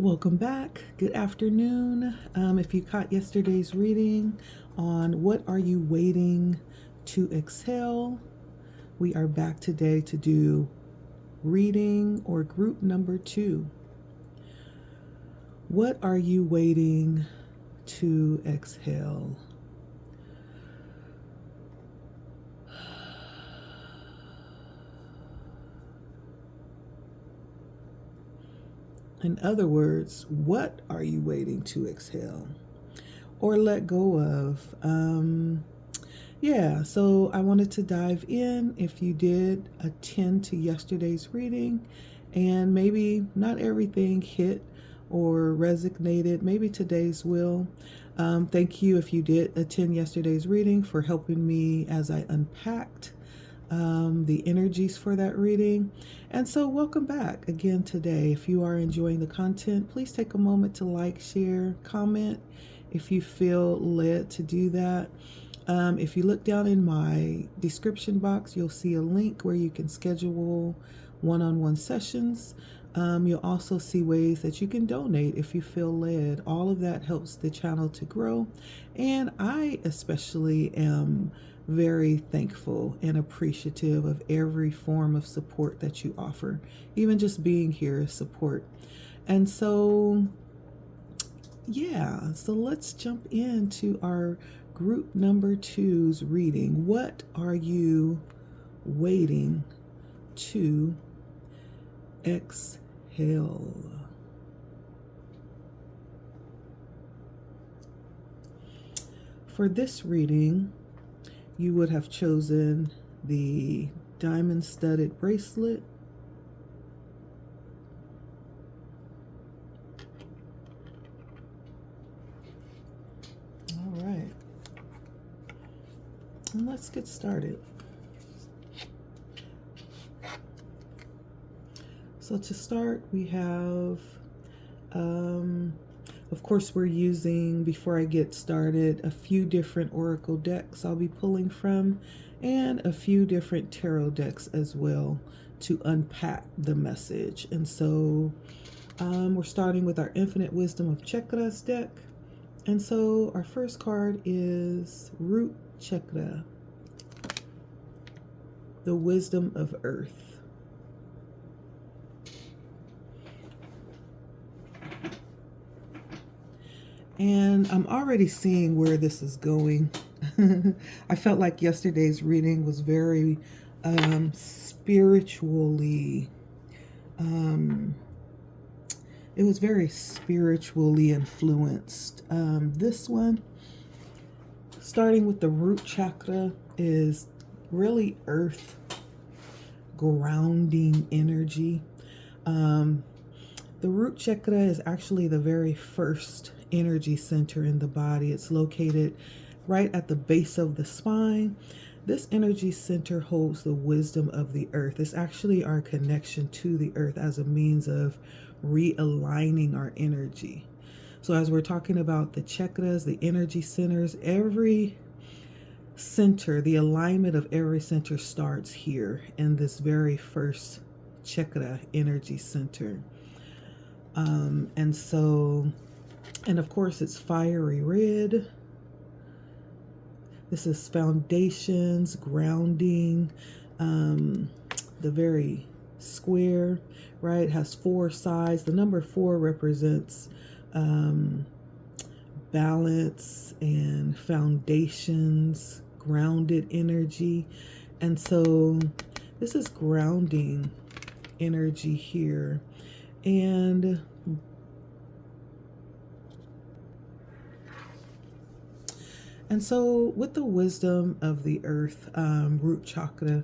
Welcome back. Good afternoon. If you caught yesterday's reading on what are you waiting to exhale, we are back today to do reading or group number 2. What are you waiting to exhale? In other words, what are you waiting to exhale or let go of? So I wanted to dive in. If you did attend to yesterday's reading and maybe not everything hit or resonated, maybe today's will. Thank you if you did attend yesterday's reading for helping me as I unpacked the energies for that reading. And so welcome back again today. If you are enjoying the content, please take a moment to like, share, comment if you feel led to do that. If you look down in my description box, you'll see a link where you can schedule one-on-one sessions. You'll also see ways that you can donate if you feel led. All of that helps the channel to grow. And I especially am very thankful and appreciative of every form of support that you offer. Even just being here is support. And so, so let's jump into our group number 2's reading. What are you waiting to exhale? For this reading, you would have chosen the diamond studded bracelet, all right, and let's get started. So to start, we have, of course, we're using, before I get started, a few different oracle decks I'll be pulling from, and a few different tarot decks as well to unpack the message. And so we're starting with our Infinite Wisdom of Chakras deck. And so our first card is Root Chakra, the Wisdom of Earth. And I'm already seeing where this is going. I felt like yesterday's reading was very spiritually, it was very spiritually influenced. This one, starting with the root chakra, is really earth grounding energy. The root chakra is actually the very first energy center in the body. It's located right at the base of the spine. This energy center holds the wisdom of the earth. It's actually our connection to the earth as a means of realigning our energy. So as we're talking about the chakras, the energy centers, every center, the alignment of every center starts here in this very first chakra energy center. And of course it's fiery red. This is foundations, grounding, the very square, right? It has 4 sides. The number 4 represents balance and foundations, grounded energy. And so this is grounding energy here. And so with the wisdom of the earth, root chakra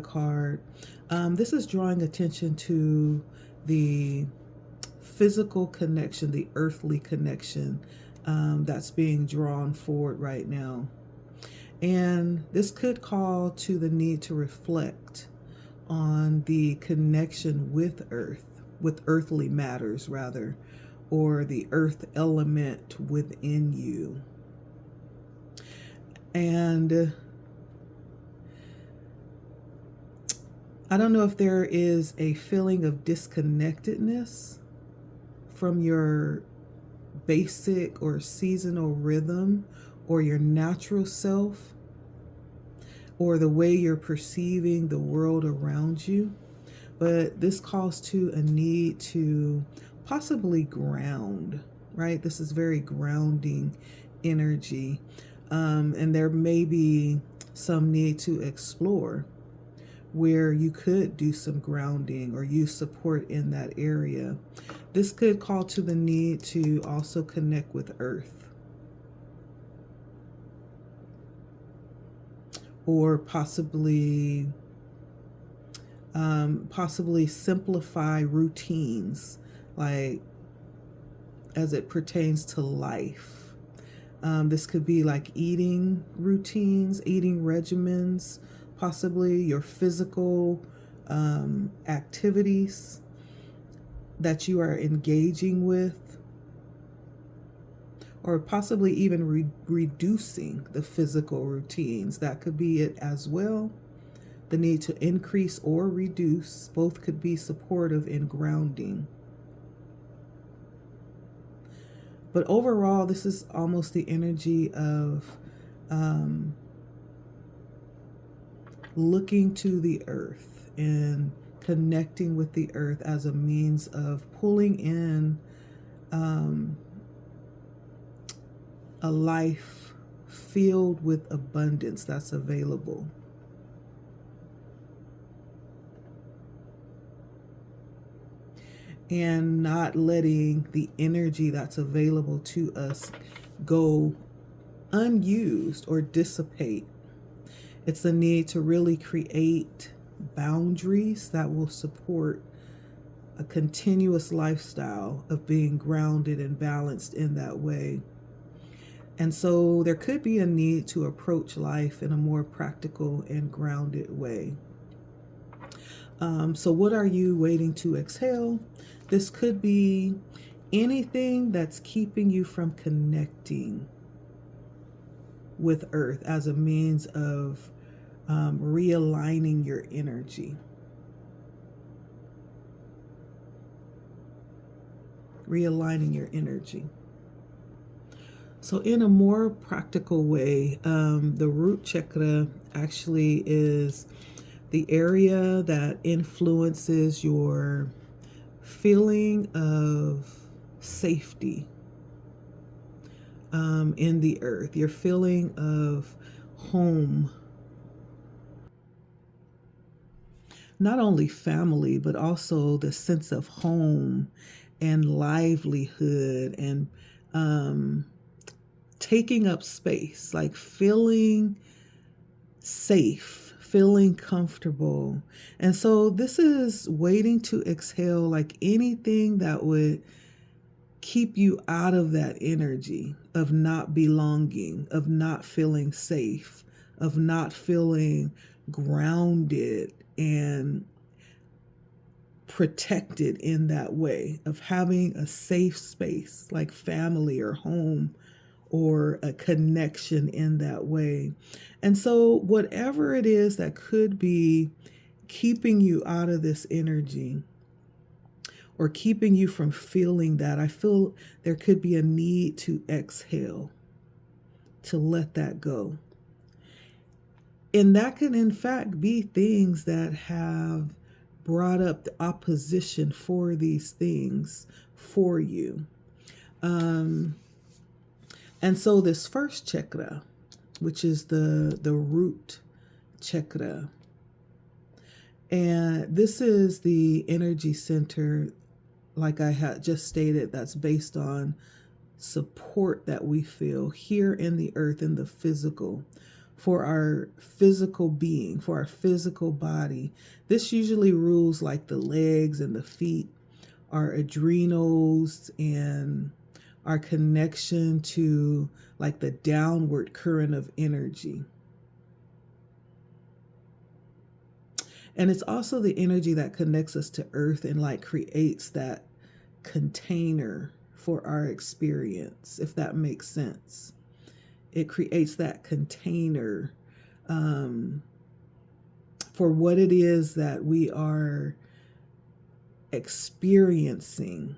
card, this is drawing attention to the physical connection, the earthly connection that's being drawn forward right now. And this could call to the need to reflect on the connection with earth, with earthly matters rather, or the earth element within you. And I don't know if there is a feeling of disconnectedness from your basic or seasonal rhythm or your natural self or the way you're perceiving the world around you. But this calls to a need to possibly ground, right? This is very grounding energy. And there may be some need to explore where you could do some grounding or use support in that area. This could call to the need to also connect with Earth, or possibly simplify routines, like as it pertains to life. This could be like eating routines, eating regimens, possibly your physical activities that you are engaging with, or possibly even reducing the physical routines. That could be it as well. The need to increase or reduce, both could be supportive in grounding. But overall, this is almost the energy of looking to the earth and connecting with the earth as a means of pulling in a life filled with abundance that's available. And not letting the energy that's available to us go unused or dissipate. It's the need to really create boundaries that will support a continuous lifestyle of being grounded and balanced in that way. And so there could be a need to approach life in a more practical and grounded way. So what are you waiting to exhale? This could be anything that's keeping you from connecting with Earth as a means of realigning your energy. Realigning your energy. So in a more practical way, the root chakra actually is the area that influences your feeling of safety in the earth, your feeling of home, not only family, but also the sense of home and livelihood and taking up space, like feeling safe, feeling comfortable. And so this is waiting to exhale, like anything that would keep you out of that energy of not belonging, of not feeling safe, of not feeling grounded and protected in that way, of having a safe space like family or home or a connection in that way. And so whatever it is that could be keeping you out of this energy or keeping you from feeling that, I feel there could be a need to exhale, to let that go. And that can in fact be things that have brought up the opposition for these things for you. And so this first chakra, which is the root chakra, and this is the energy center, like I had just stated, that's based on support that we feel here in the earth, in the physical, for our physical being, for our physical body. This usually rules like the legs and the feet, our adrenals, and our connection to like the downward current of energy. And it's also the energy that connects us to earth and like creates that container for our experience, if that makes sense. It creates that container for what it is that we are experiencing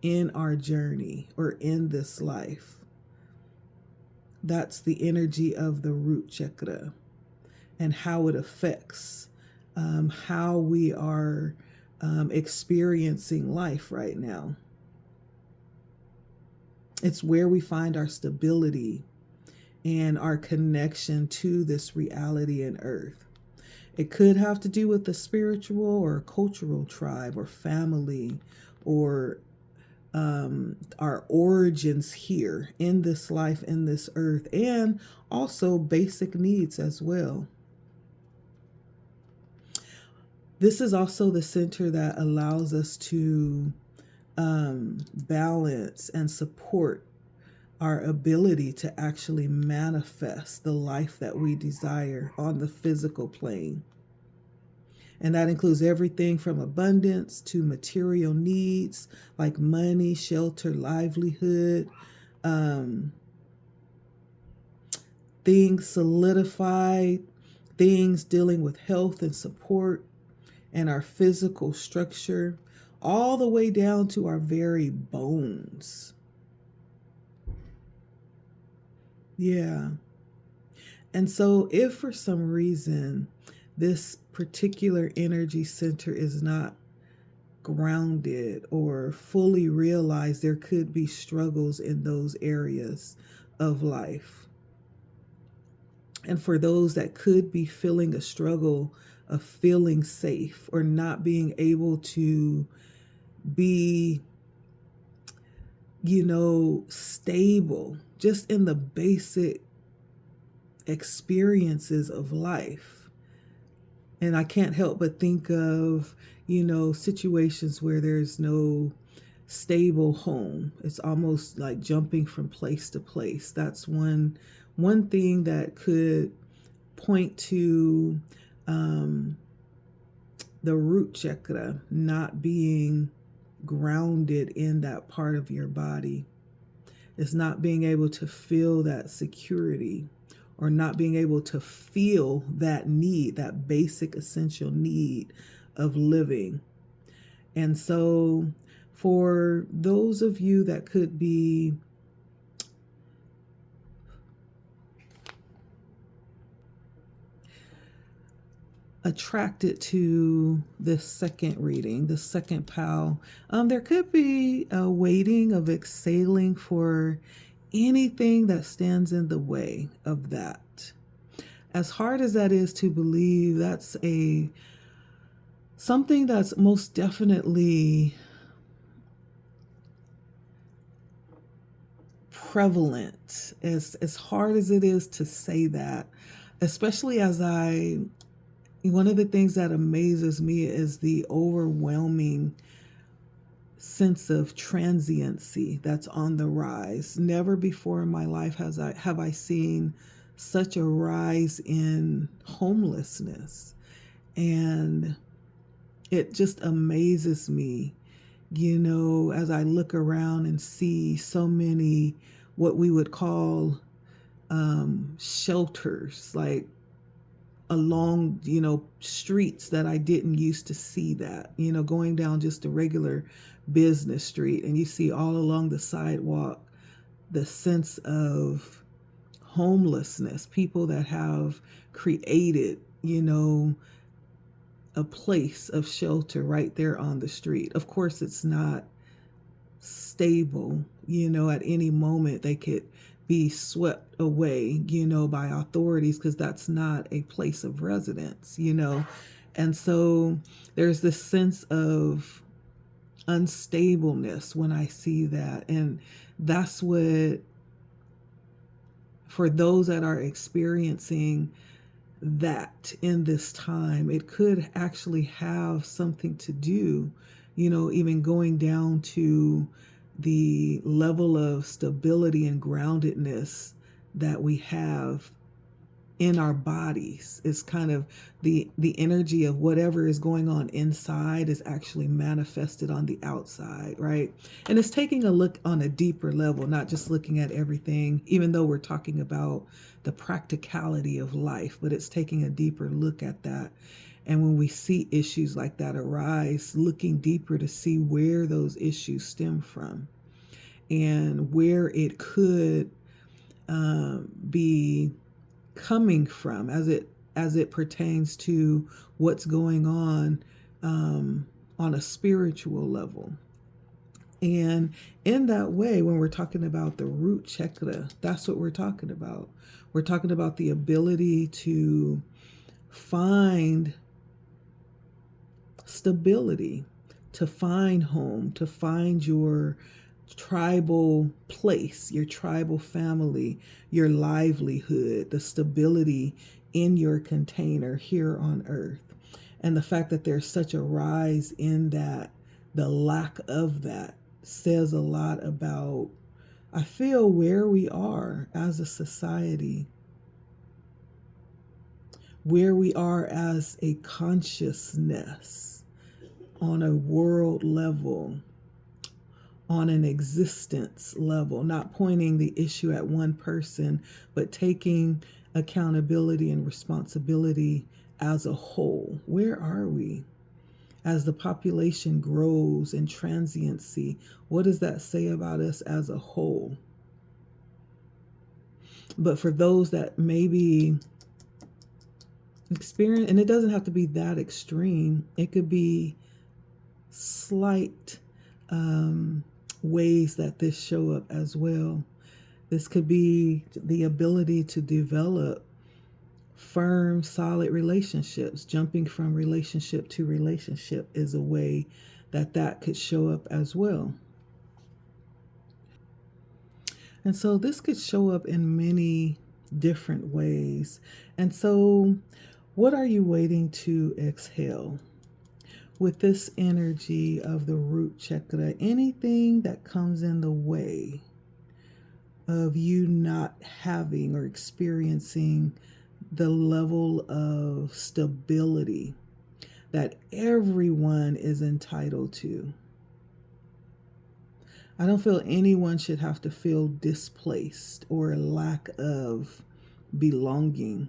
in our journey or in this life. That's the energy of the root chakra and how it affects how we are experiencing life right now. It's where we find our stability and our connection to this reality and earth. It could have to do with the spiritual or cultural tribe or family or our origins here in this life, in this earth, and also basic needs as well. This is also the center that allows us to balance and support our ability to actually manifest the life that we desire on the physical plane. And that includes everything from abundance to material needs like money, shelter, livelihood, things solidified, things dealing with health and support, and our physical structure, all the way down to our very bones. Yeah. And so if for some reason this particular energy center is not grounded or fully realized, there could be struggles in those areas of life. And for those that could be feeling a struggle of feeling safe or not being able to be, stable just in the basic experiences of life. And I can't help but think of, situations where there's no stable home. It's almost like jumping from place to place. That's one thing that could point to the root chakra not being grounded in that part of your body. It's not being able to feel that security or not being able to feel that need, that basic essential need of living. And so for those of you that could be attracted to this second reading, the second pile, there could be a waiting of exhaling for anything that stands in the way of that. As hard as that is to believe, that's something that's most definitely prevalent. As hard as it is to say that, especially one of the things that amazes me is the overwhelming sense of transiency that's on the rise. Never before in my life have I seen such a rise in homelessness. And it just amazes me, as I look around and see so many what we would call shelters, like along, streets that I didn't used to see that, going down just a regular business street, and you see all along the sidewalk the sense of homelessness, people that have created, a place of shelter right there on the street. Of course, it's not stable, at any moment they could be swept away, by authorities, because that's not a place of residence, And so there's this sense of unstableness when I see that. And that's what, for those that are experiencing that in this time, it could actually have something to do, even going down to the level of stability and groundedness that we have in our bodies. Is kind of the energy of whatever is going on inside is actually manifested on the outside, right? And it's taking a look on a deeper level, not just looking at everything, even though we're talking about the practicality of life, but it's taking a deeper look at that. And when we see issues like that arise, looking deeper to see where those issues stem from and where it could be coming from as it pertains to what's going on a spiritual level. And in that way, when we're talking about the root chakra, that's what we're talking about. We're talking about the ability to find stability, to find home, to find your tribal place, your tribal family, your livelihood, the stability in your container here on earth. And the fact that there's such a rise in that, the lack of that, says a lot about, I feel, where we are as a society, where we are as a consciousness on a world level, on an existence level, not pointing the issue at one person, but taking accountability and responsibility as a whole. Where are we? As the population grows in transiency, what does that say about us as a whole? But for those that maybe experience, and it doesn't have to be that extreme, it could be slight ways that this show up as well. This could be the ability to develop firm, solid relationships. Jumping from relationship to relationship is a way that could show up as well. And so this could show up in many different ways. And so what are you waiting to exhale? With this energy of the root chakra, anything that comes in the way of you not having or experiencing the level of stability that everyone is entitled to. I don't feel anyone should have to feel displaced or a lack of belonging.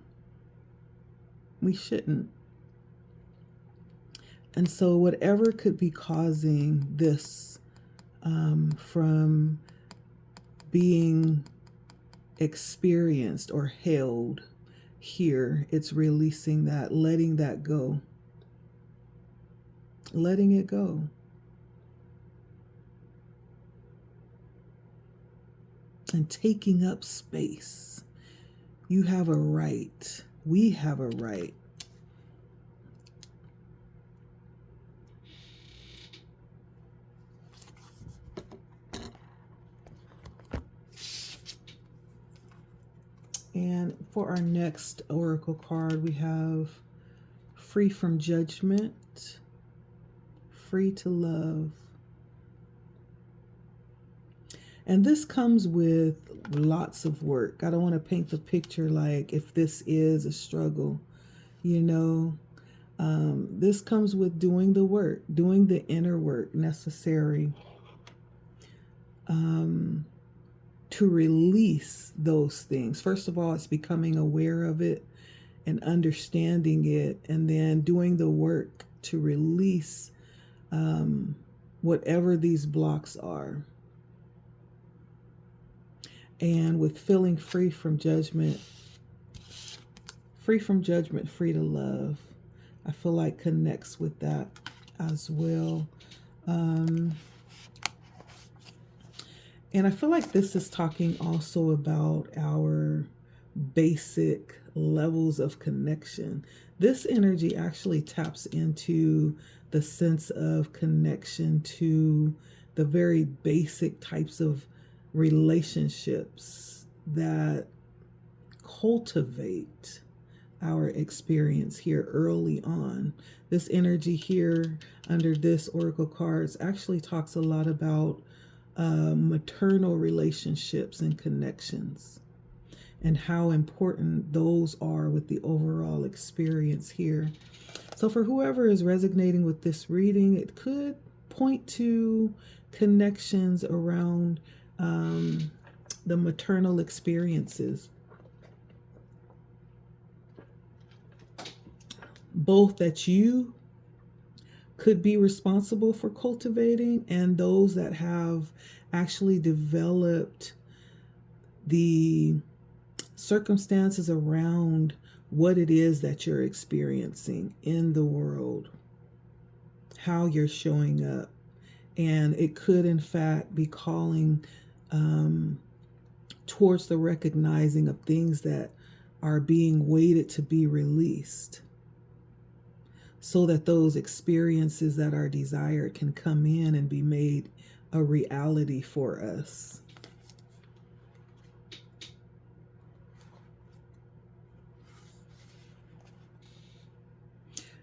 We shouldn't. And so whatever could be causing this from being experienced or held here, it's releasing that, letting that go. Letting it go. And taking up space. You have a right. We have a right. And for our next oracle card, we have free from judgment, free to love. And this comes with lots of work. I don't want to paint the picture like if this is a struggle, this comes with doing the work, doing the inner work necessary to release those things. First of all, it's becoming aware of it and understanding it, and then doing the work to release whatever these blocks are. And with feeling free from judgment, free to love, I feel like connects with that as well. And I feel like this is talking also about our basic levels of connection. This energy actually taps into the sense of connection to the very basic types of relationships that cultivate our experience here early on. This energy here under this oracle cards actually talks a lot about maternal relationships and connections and how important those are with the overall experience here. So for whoever is resonating with this reading, it could point to connections around the maternal experiences. both that you could be responsible for cultivating and those that have actually developed the circumstances around what it is that you're experiencing in the world, how you're showing up. And it could, in fact, be calling towards the recognizing of things that are being waited to be released, so that those experiences that are desired can come in and be made a reality for us.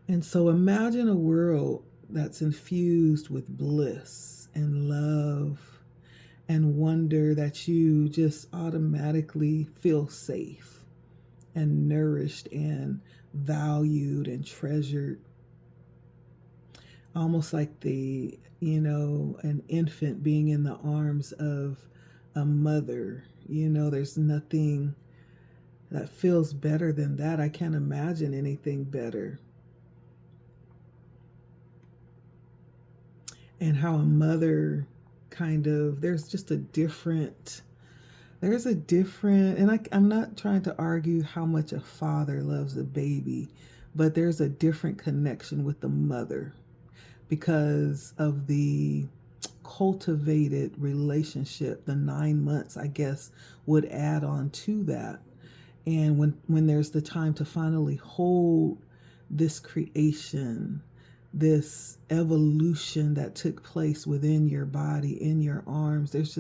And so imagine a world that's infused with bliss and love and wonder, that you just automatically feel safe and nourished and valued and treasured. Almost like an infant being in the arms of a mother. There's nothing that feels better than that. I can't imagine anything better. And how a mother there's a different, and I'm not trying to argue how much a father loves a baby, but there's a different connection with the mother because of the cultivated relationship. The 9 months, I guess, would add on to that. And when there's the time to finally hold this creation, this evolution that took place within your body, in your arms, it's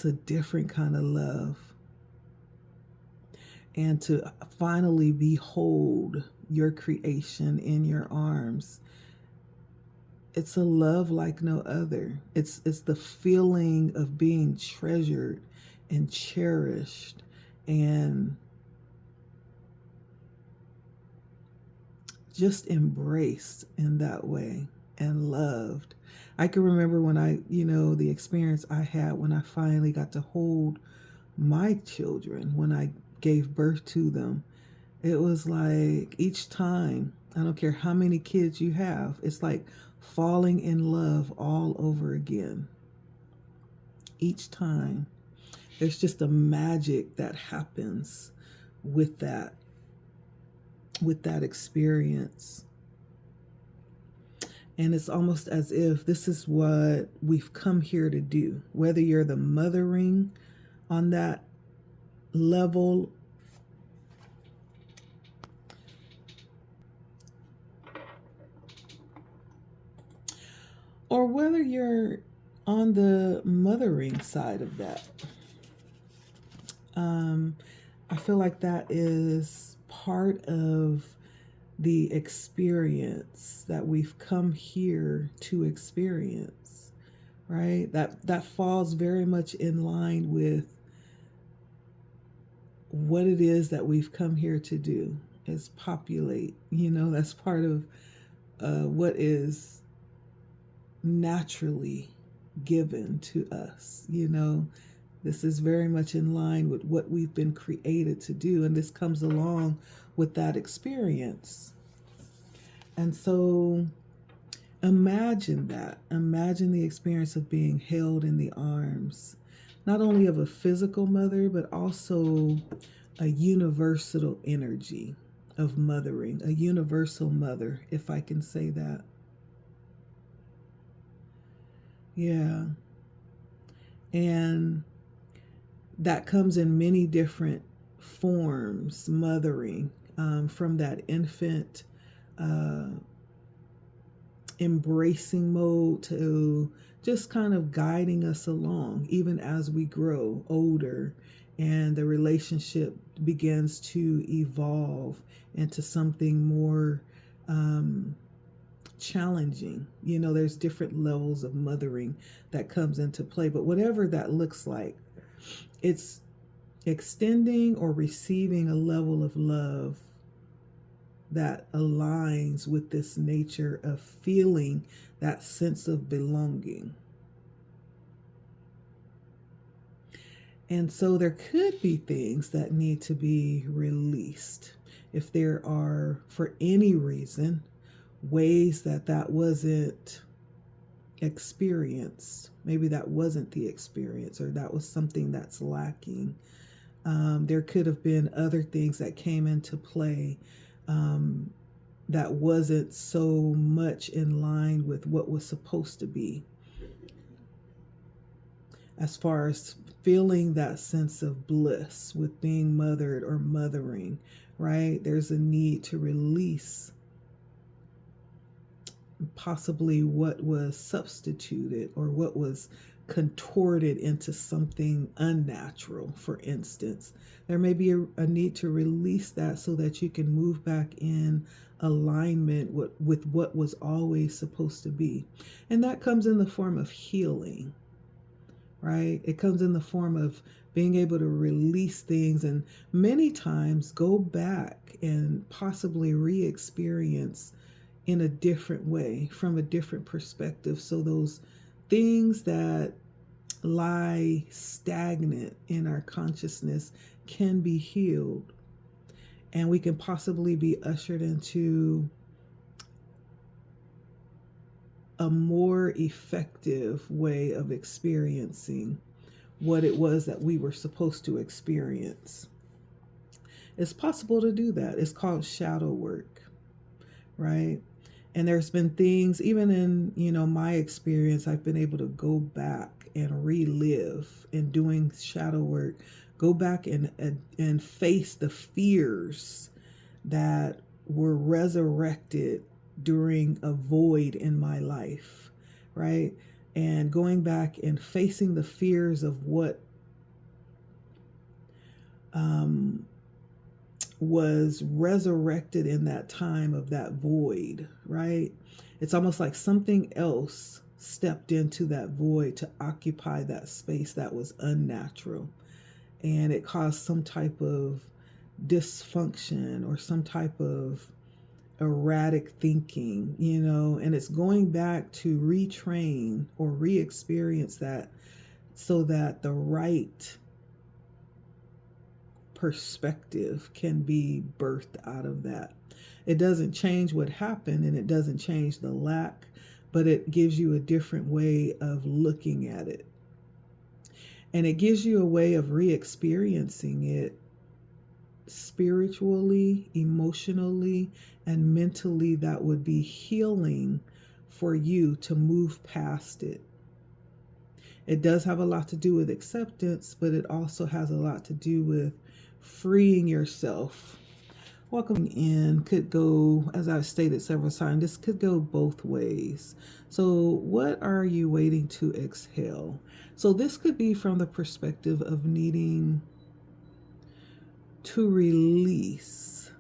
a different kind of love. And to finally behold your creation in your arms, it's a love like no other. It's the feeling of being treasured and cherished and just embraced in that way and loved. I can remember when the experience I had when I finally got to hold my children, when I gave birth to them. It was like each time, I don't care how many kids you have, it's like falling in love all over again. Each time. There's just a magic that happens with that experience. And it's almost as if this is what we've come here to do. Whether you're the mothering on that level, or whether you're on the mothering side of that, I feel like that is part of the experience that we've come here to experience, right? That falls very much in line with what it is that we've come here to do, is populate. That's part of what is naturally given to us. This is very much in line with what we've been created to do, and this comes along with that experience. And so imagine that. Imagine the experience of being held in the arms, not only of a physical mother, but also a universal energy of mothering, a universal mother, if I can say that. Yeah. And that comes in many different forms, mothering, from that infant embracing mode to just kind of guiding us along, even as we grow older and the relationship begins to evolve into something more challenging. There's different levels of mothering that comes into play, but whatever that looks like, it's extending or receiving a level of love that aligns with this nature of feeling that sense of belonging. And so there could be things that need to be released. if there are, for any reason, ways that that wasn't experienced, maybe that wasn't the experience, or that was something that's lacking. There could have been other things that came into play that wasn't so much in line with what was supposed to be, as far as feeling that sense of bliss with being mothered or mothering, right? There's a need to release possibly what was substituted or what was contorted into something unnatural, for instance. There may be a need to release that so that you can move back in alignment with what was always supposed to be. And that comes in the form of healing, right? It comes in the form of being able to release things and many times go back and possibly re-experience in a different way, from a different perspective. So those things that lie stagnant in our consciousness can be healed, and we can possibly be ushered into a more effective way of experiencing what it was that we were supposed to experience. It's possible to do that. It's called shadow work, right? And there's been things, even in, my experience, I've been able to go back and relive in doing shadow work, go back and face the fears that were resurrected during a void in my life, right? And going back and facing the fears of what was resurrected in that time of that void, right? It's almost like something else stepped into that void to occupy that space that was unnatural. And it caused some type of dysfunction or some type of erratic thinking, and it's going back to retrain or re-experience that so that the right perspective can be birthed out of that. It doesn't change what happened and it doesn't change the lack, but it gives you a different way of looking at it. And it gives you a way of re-experiencing it spiritually, emotionally, and mentally that would be healing for you to move past it. It does have a lot to do with acceptance, but it also has a lot to do with freeing yourself. Welcoming in could go, as I've stated several times, this could go both ways. So what are you waiting to exhale? So this could be from the perspective of needing to release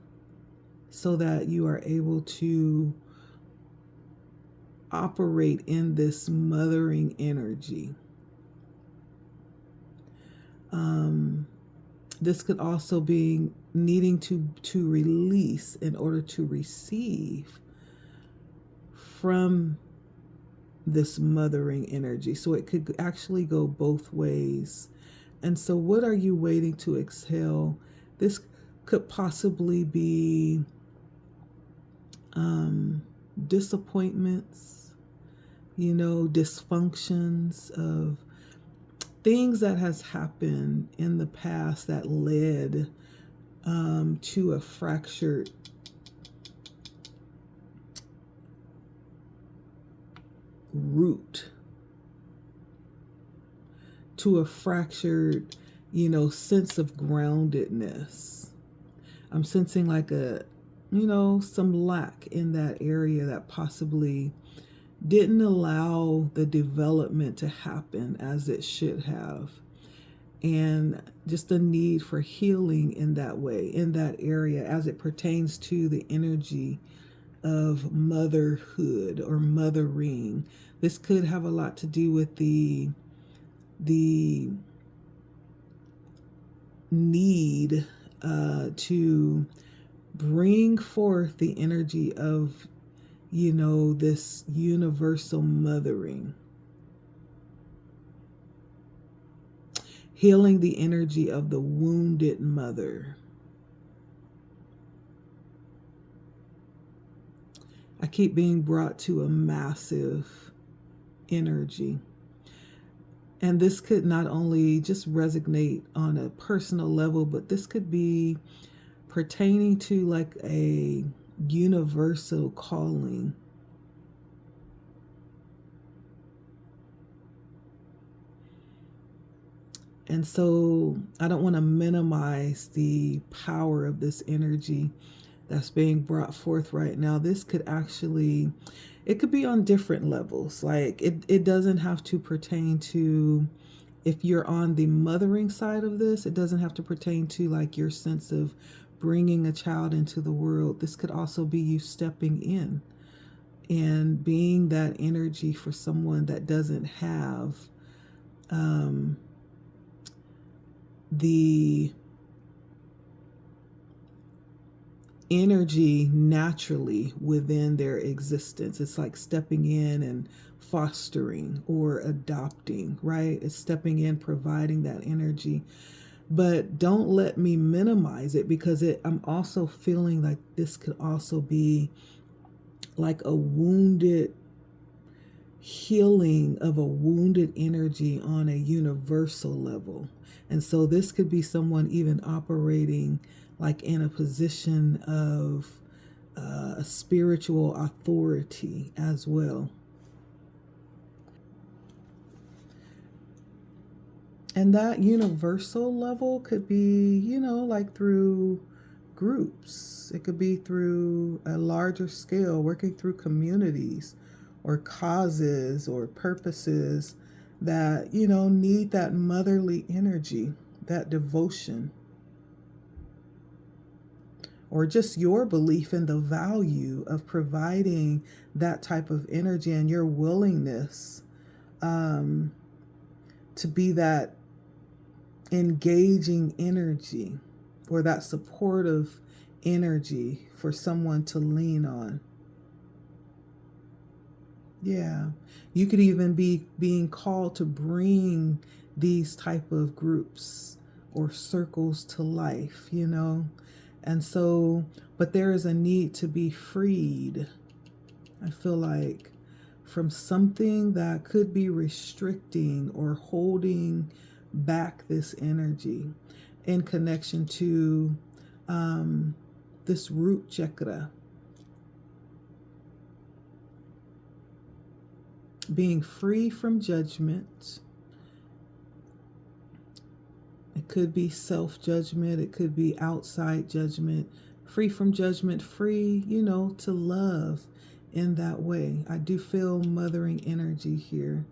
so that you are able to operate in this mothering energy. This could also be needing to release in order to receive from this mothering energy. So it could actually go both ways. And so what are you waiting to exhale? This could possibly be disappointments, dysfunctions of things that has happened in the past that led to a fractured root, to a fractured, sense of groundedness. I'm sensing like some lack in that area that possibly didn't allow the development to happen as it should have. And just the need for healing in that way, in that area, as it pertains to the energy of motherhood or mothering. This could have a lot to do with the need to bring forth the energy of this universal mothering, healing the energy of the wounded mother, I keep being brought to a massive energy. And this could not only just resonate on a personal level, but this could be pertaining to like a universal calling. And so I don't want to minimize the power of this energy that's being brought forth right now. This could actually, it could be on different levels. Like it doesn't have to pertain to, if you're on the mothering side of this, it doesn't have to pertain to like your sense of bringing a child into the world. This could also be you stepping in and being that energy for someone that doesn't have the energy naturally within their existence. It's like stepping in and fostering or adopting, right? It's stepping in, providing that energy. But don't let me minimize it, because I'm also feeling like this could also be like a wounded healing of a wounded energy on a universal level. And so this could be someone even operating like in a position of a spiritual authority as well. And that universal level could be, like through groups. It could be through a larger scale, working through communities or causes or purposes that, need that motherly energy, that devotion, or just your belief in the value of providing that type of energy and your willingness to be that engaging energy or that supportive energy for someone to lean on. Yeah. You could even be being called to bring these type of groups or circles to life, And so, but there is a need to be freed, I feel like, from something that could be restricting or holding back this energy in connection to this root chakra. Being free from judgment. It could be self-judgment. It could be outside judgment. Free from judgment, free, to love in that way. I do feel mothering energy here.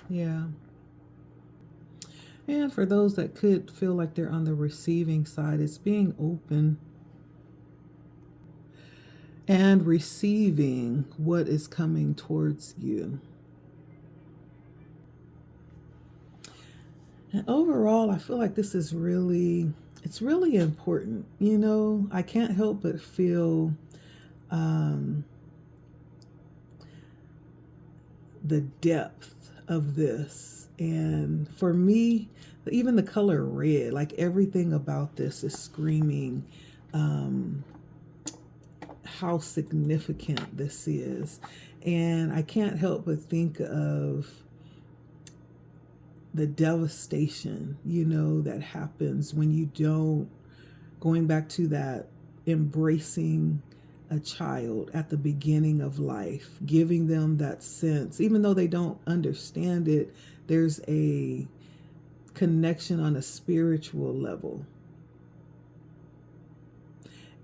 Yeah. And for those that could feel like they're on the receiving side, it's being open and receiving what is coming towards you. And overall, I feel like this is it's really important. I can't help but feel the depth of this. And for me, even the color red, like everything about this is screaming how significant this is. And I can't help but think of the devastation, that happens when you don't, going back to that embracing a child at the beginning of life, giving them that sense, even though they don't understand it, there's a connection on a spiritual level.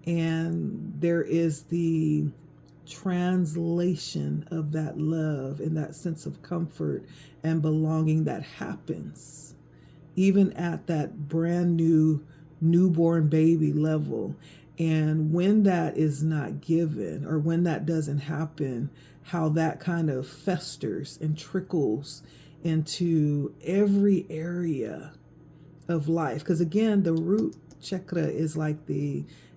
And there is the translation of that love and that sense of comfort and belonging that happens even at that brand new newborn baby level. And when that is not given, or when that doesn't happen, how that kind of festers and trickles into every area of life. Because again, the root chakra is like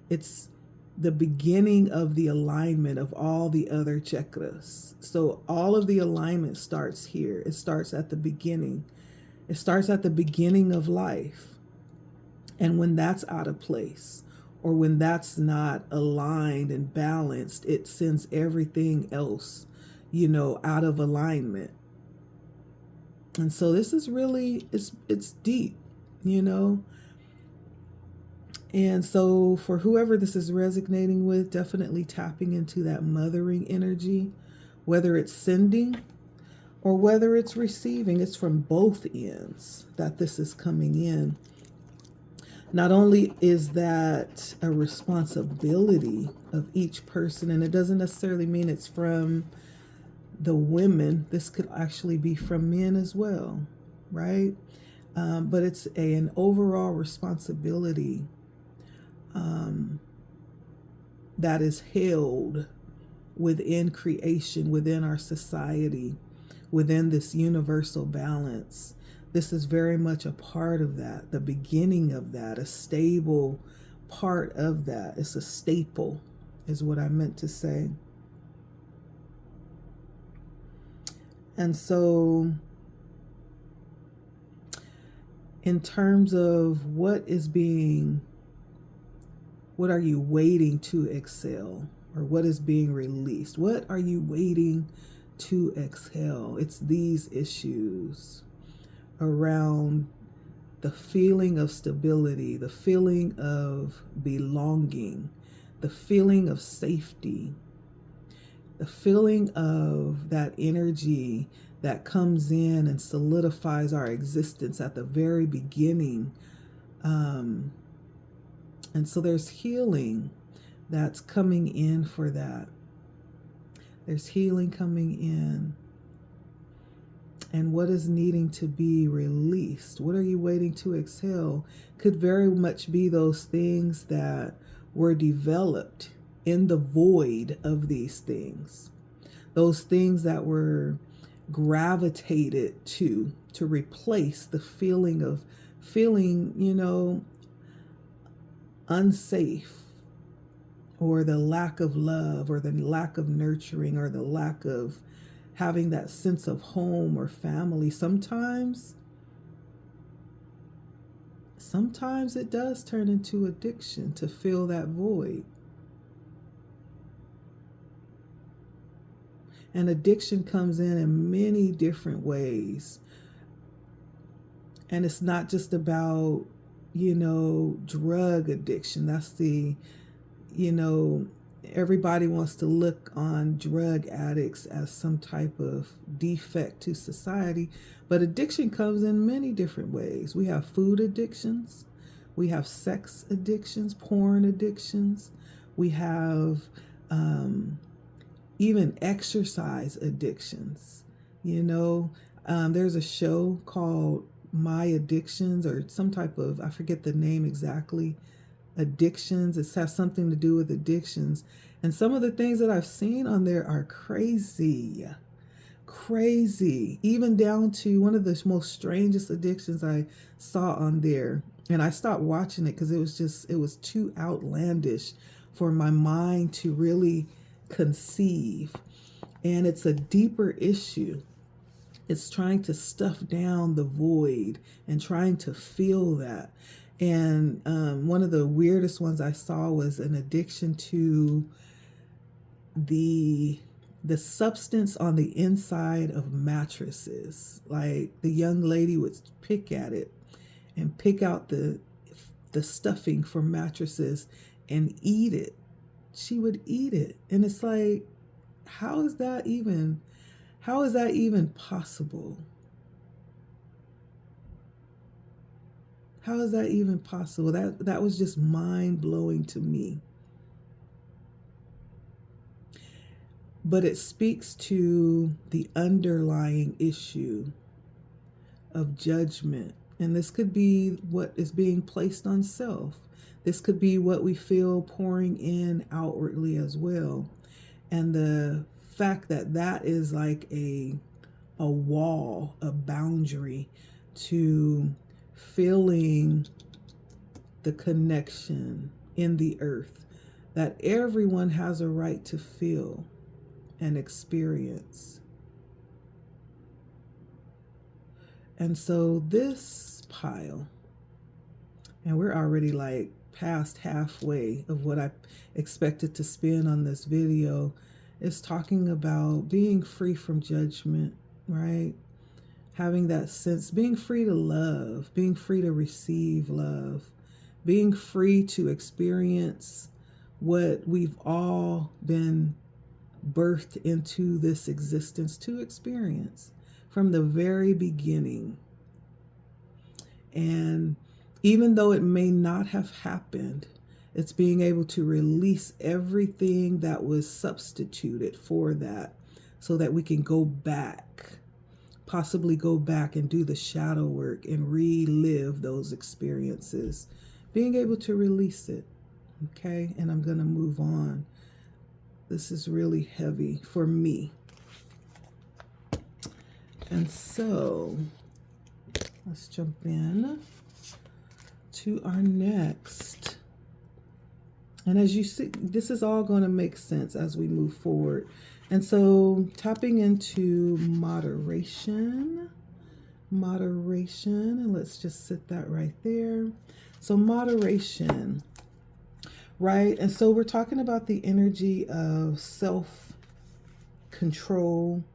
it's the beginning of the alignment of all the other chakras. So all of the alignment starts here. It starts at the beginning. It starts at the beginning of life. And when that's out of place, or when that's not aligned and balanced, it sends everything else, out of alignment. And so this is really, it's deep, you know. And so for whoever this is resonating with, definitely tapping into that mothering energy, whether it's sending or whether it's receiving. It's from both ends that this is coming in. Not only is that a responsibility of each person, and it doesn't necessarily mean it's from the women, this could actually be from men as well, right? But it's an overall responsibility that is held within creation, within our society, within this universal balance. This is very much a part of that, the beginning of that, a stable part of that. It's a staple, is what I meant to say. And so, in terms of what are you waiting to exhale, or what is being released? What are you waiting to exhale? It's these issues around the feeling of stability, the feeling of belonging, the feeling of safety, the feeling of that energy that comes in and solidifies our existence at the very beginning. And so there's healing that's coming in for that. There's healing coming in. And what is needing to be released? What are you waiting to exhale? Could very much be those things that were developed in the void of these things. Those things that were gravitated to replace the feeling of unsafe, or the lack of love, or the lack of nurturing, or the lack of having that sense of home or family. Sometimes it does turn into addiction to fill that void. And addiction comes in many different ways. And it's not just about, drug addiction. That's everybody wants to look on drug addicts as some type of defect to society. But addiction comes in many different ways. We have food addictions. We have sex addictions, porn addictions. We have even exercise addictions. There's a show called My Addictions, or some type of, I forget the name exactly, addictions. It has something to do with addictions. And some of the things that I've seen on there are crazy, even down to one of the most strangest addictions I saw on there. And I stopped watching it because it was too outlandish for my mind to really conceive. And it's a deeper issue. It's trying to stuff down the void and trying to feel that. And one of the weirdest ones I saw was an addiction to the substance on the inside of mattresses. Like, the young lady would pick at it and pick out the stuffing from mattresses and eat it. She would eat it. And it's like, how is that even possible? How is that even possible? That was just mind-blowing to me. But it speaks to the underlying issue of judgment. And this could be what is being placed on self. This could be what we feel pouring in outwardly as well. And the fact that is like a wall, a boundary to feeling the connection in the earth that everyone has a right to feel and experience. And so this pile, and we're already like past halfway of what I expected to spend on this video, is talking about being free from judgment, right? Having that sense, being free to love, being free to receive love, being free to experience what we've all been birthed into this existence to experience from the very beginning. And even though it may not have happened, it's being able to release everything that was substituted for that so that we can go back, possibly go back and do the shadow work and relive those experiences, being able to release it. Okay, and I'm going to move on. This is really heavy for me. And so let's jump in to our next. And as you see, this is all going to make sense as we move forward. And so tapping into moderation, and let's just sit that right there. So moderation, right? And so we're talking about the energy of self-control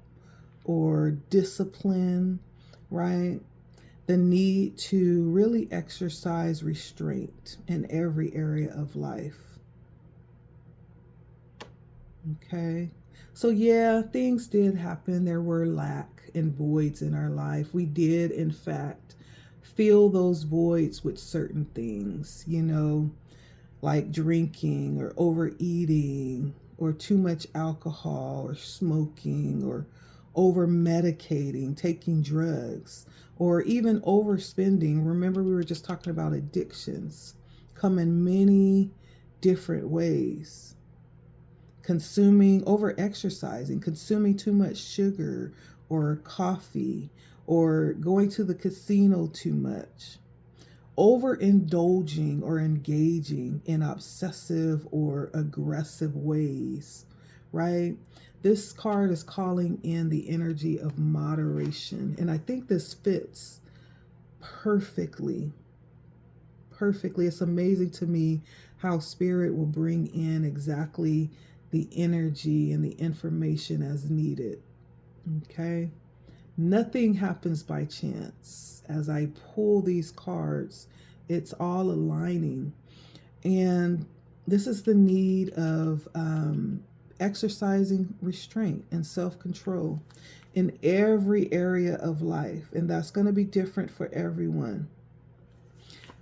or discipline, right? The need to really exercise restraint in every area of life. Okay. So yeah, things did happen. There were lack and voids in our life. We did, in fact, fill those voids with certain things, like drinking or overeating or too much alcohol or smoking or over medicating, taking drugs, or even overspending. Remember, we were just talking about addictions come in many different ways. Over exercising, consuming too much sugar or coffee, or going to the casino too much, overindulging or engaging in obsessive or aggressive ways, right? This card is calling in the energy of moderation. And I think this fits perfectly. It's amazing to me how Spirit will bring in exactly the energy and the information as needed. Okay? Nothing happens by chance. As I pull these cards, it's all aligning. And this is the need of exercising restraint and self-control in every area of life. And that's going to be different for everyone.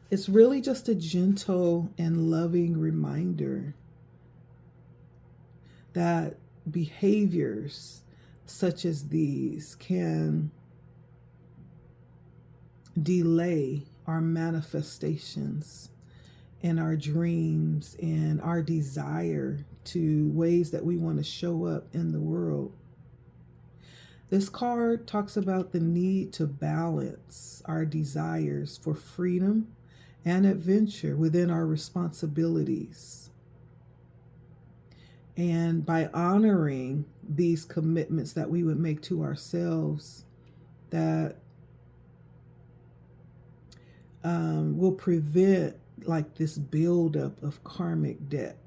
It's really just a gentle and loving reminder that behaviors such as these can delay our manifestations and our dreams and our desire to ways that we want to show up in the world. This card talks about the need to balance our desires for freedom and adventure within our responsibilities. And by honoring these commitments that we would make to ourselves, that will prevent like this buildup of karmic debt.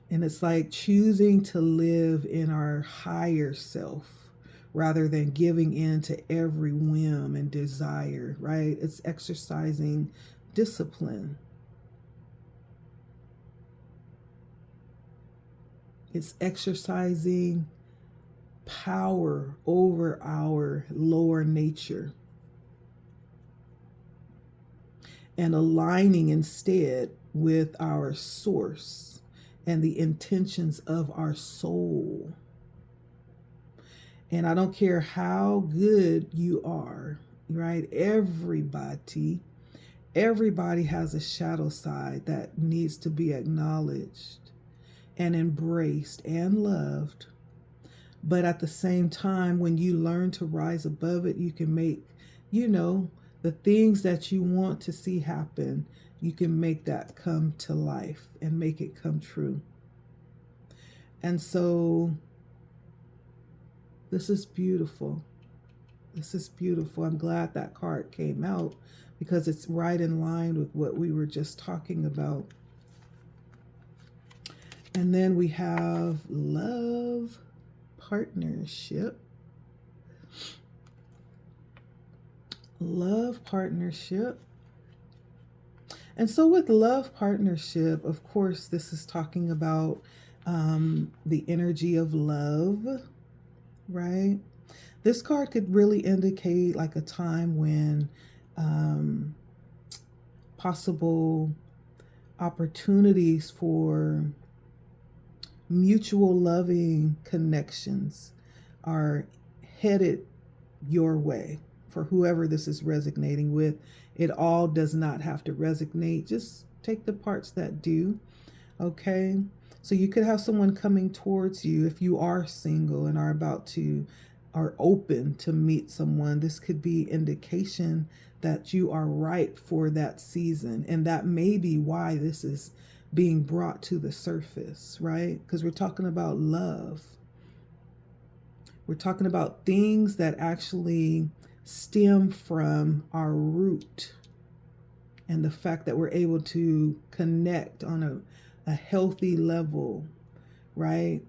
And it's like choosing to live in our higher self rather than giving in to every whim and desire, right? It's exercising discipline. It's exercising power over our lower nature and aligning instead with our source and the intentions of our soul. And I don't care how good you are, right? Everybody has a shadow side that needs to be acknowledged and embraced and loved. But at the same time, when you learn to rise above it, you can make, the things that you want to see happen, you can make that come to life and make it come true. And so This is beautiful. This is beautiful. I'm glad that card came out because it's right in line with what we were just talking about. And then we have love, partnership. Love, partnership. And so with love, partnership, of course, this is talking about the energy of love, right? This card could really indicate like a time when possible opportunities for mutual loving connections are headed your way. For whoever this is resonating with, it all does not have to resonate. Just take the parts that do, okay? So you could have someone coming towards you if you are single and are open to meet someone. This could be indication that you are ripe for that season, and that may be why this is being brought to the surface, right? Because we're talking about love. We're talking about things that actually stem from our root, and the fact that we're able to connect on a healthy level, right?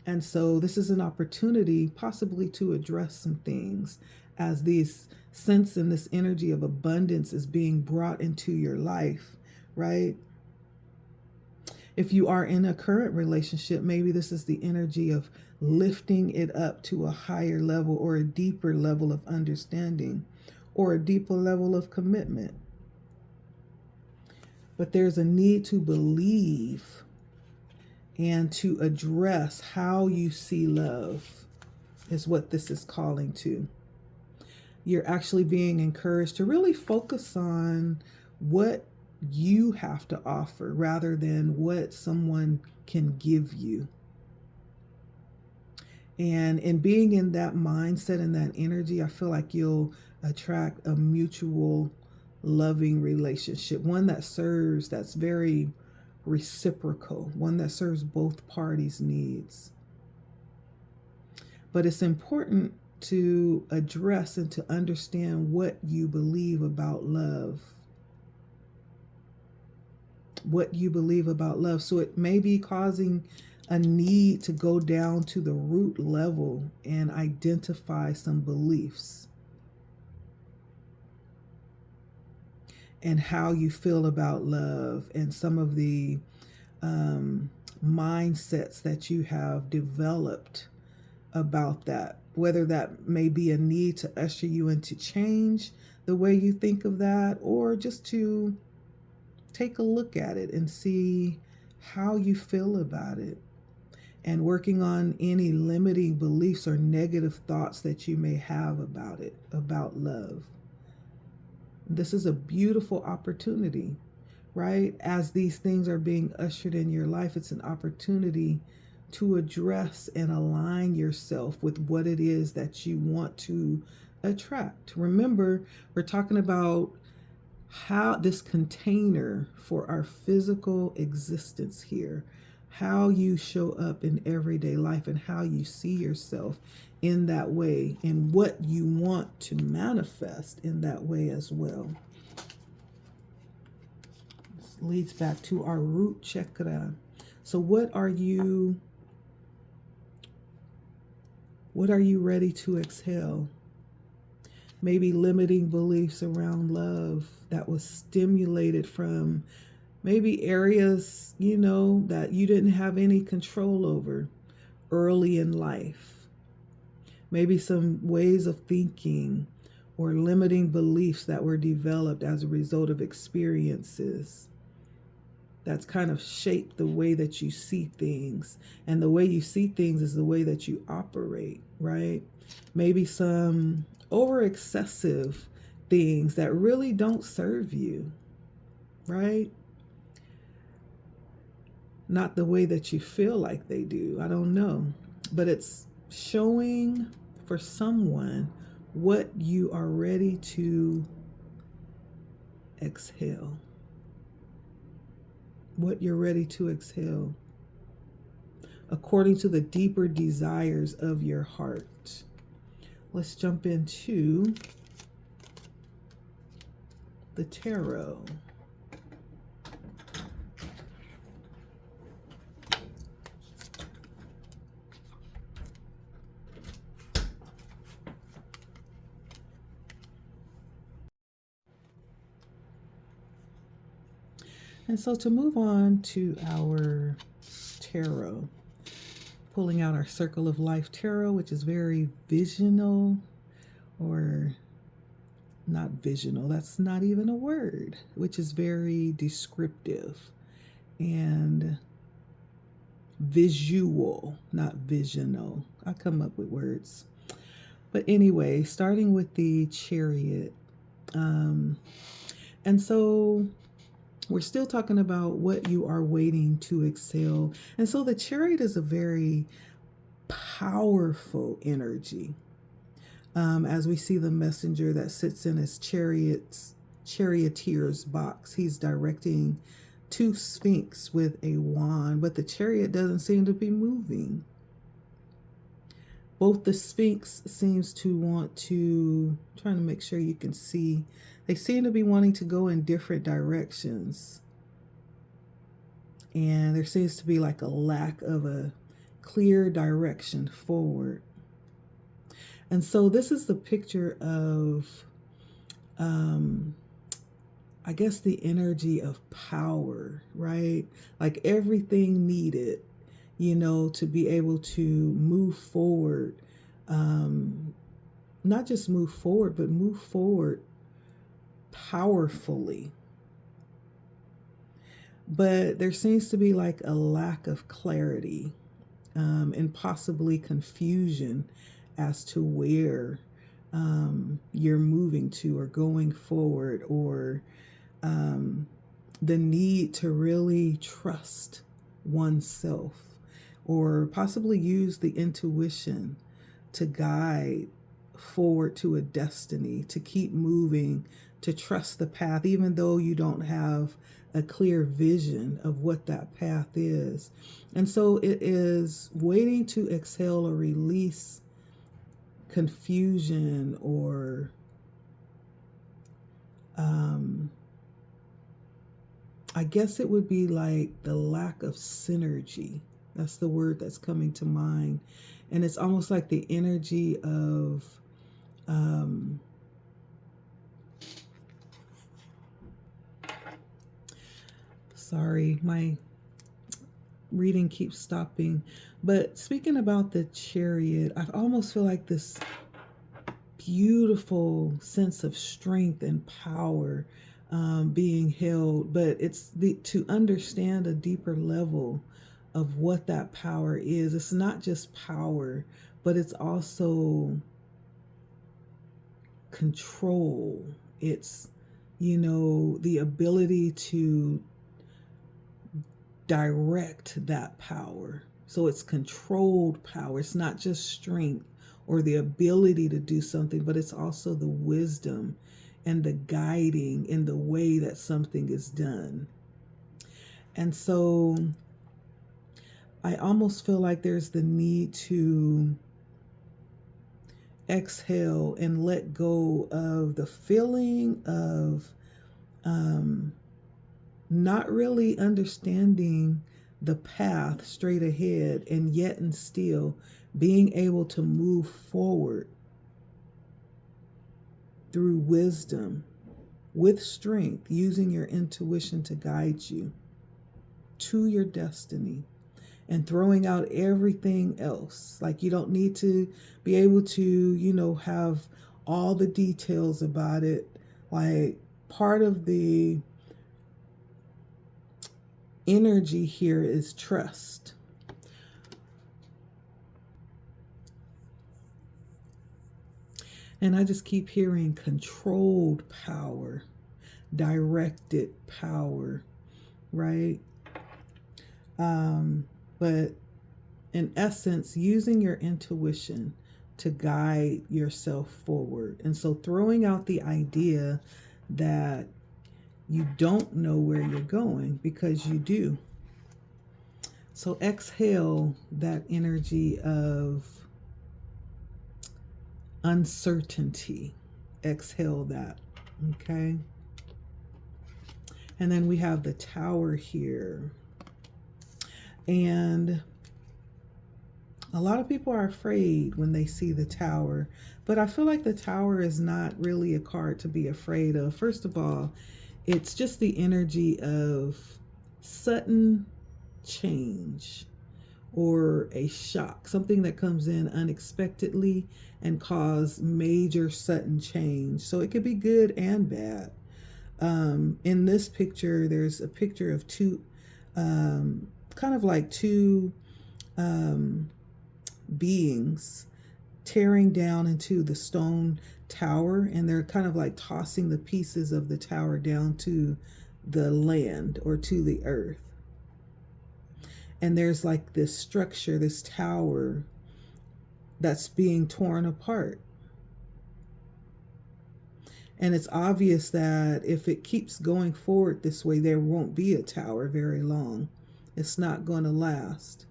And so this is an opportunity possibly to address some things as this sense and this energy of abundance is being brought into your life, right? If you are in a current relationship, maybe this is the energy of lifting it up to a higher level or a deeper level of understanding or a deeper level of commitment. But there's a need to believe and to address how you see love is what this is calling to. You're actually being encouraged to really focus on what you have to offer rather than what someone can give you. And in being in that mindset and that energy, I feel like you'll attract a mutual loving relationship, one that's very reciprocal, one that serves both parties' needs. But it's important to address and to understand what you believe about love. What you believe about love. So it may be causing a need to go down to the root level and identify some beliefs and how you feel about love and some of the mindsets that you have developed about that, whether that may be a need to usher you into change the way you think of that, or just to take a look at it and see how you feel about it, and working on any limiting beliefs or negative thoughts that you may have about it, about love. This is a beautiful opportunity, right? As these things are being ushered in your life, it's an opportunity to address and align yourself with what it is that you want to attract. Remember, we're talking about how this container for our physical existence here, how you show up in everyday life and how you see yourself in that way and what you want to manifest in that way as well. This leads back to our root chakra. So what are you ready to exhale? Maybe limiting beliefs around love that was stimulated from maybe areas, that you didn't have any control over early in life. Maybe some ways of thinking or limiting beliefs that were developed as a result of experiences that's kind of shaped the way that you see things. And the way you see things is the way that you operate, right? Maybe some over excessive things that really don't serve you, right? Not the way that you feel like they do. I don't know. But it's showing for someone what you are ready to exhale. What you're ready to exhale. according to the deeper desires of your heart. Let's jump into the tarot. And so to move on to our tarot, pulling out our Circle of Life tarot, which is very visional, or not visional, that's not even a word, which is very descriptive and visual, not visional. I come up with words. But anyway, starting with the Chariot. And so we're still talking about what you are waiting to excel. And so the Chariot is a very powerful energy. As we see the messenger that sits in his charioteer's box, he's directing two Sphinx with a wand, but the Chariot doesn't seem to be moving. Both the Sphinx seems to want to, trying to make sure you can see, they seem to be wanting to go in different directions. And there seems to be like a lack of a clear direction forward. And so this is the picture of, I guess, the energy of power, right? Like everything needed, you know, to be able to move forward. Not just move forward, but move forward powerfully. But there seems to be like a lack of clarity, and possibly confusion as to where you're moving to or going forward, or the need to really trust oneself, or possibly use the intuition to guide forward to a destiny, to keep moving, to trust the path, even though you don't have a clear vision of what that path is. And so it is waiting to exhale or release confusion, or I guess it would be like the lack of synergy. That's the word that's coming to mind. And it's almost like the energy of sorry, my reading keeps stopping. But speaking about the Chariot, I almost feel like this beautiful sense of strength and power being held, but it's to understand a deeper level of what that power is. It's not just power, but it's also control. It's, you know, the ability to direct that power. So it's controlled power. It's not just strength or the ability to do something, but it's also the wisdom and the guiding in the way that something is done. And so I almost feel like there's the need to exhale and let go of the feeling of not really understanding the path straight ahead, and yet and still being able to move forward through wisdom, with strength, using your intuition to guide you to your destiny, and throwing out everything else. Like, you don't need to be able to, you know, have all the details about it. Like, part of the energy here is trust. And I just keep hearing controlled power, directed power, right? But in essence, using your intuition to guide yourself forward. And so throwing out the idea that you don't know where you're going, because you do. So exhale that energy of uncertainty. Exhale that, okay? And then we have the Tower here. And a lot of people are afraid when they see the Tower, but I feel like the Tower is not really a card to be afraid of. First of all, it's just the energy of sudden change or a shock, something that comes in unexpectedly and cause major sudden change. So it could be good and bad. In this picture, there's a picture of two, kind of like two beings tearing down into the stone tower, and they're kind of like tossing the pieces of the tower down to the land or to the earth. And there's like this structure, this tower that's being torn apart. And it's obvious that if it keeps going forward this way, there won't be a tower very long. It's not going to last.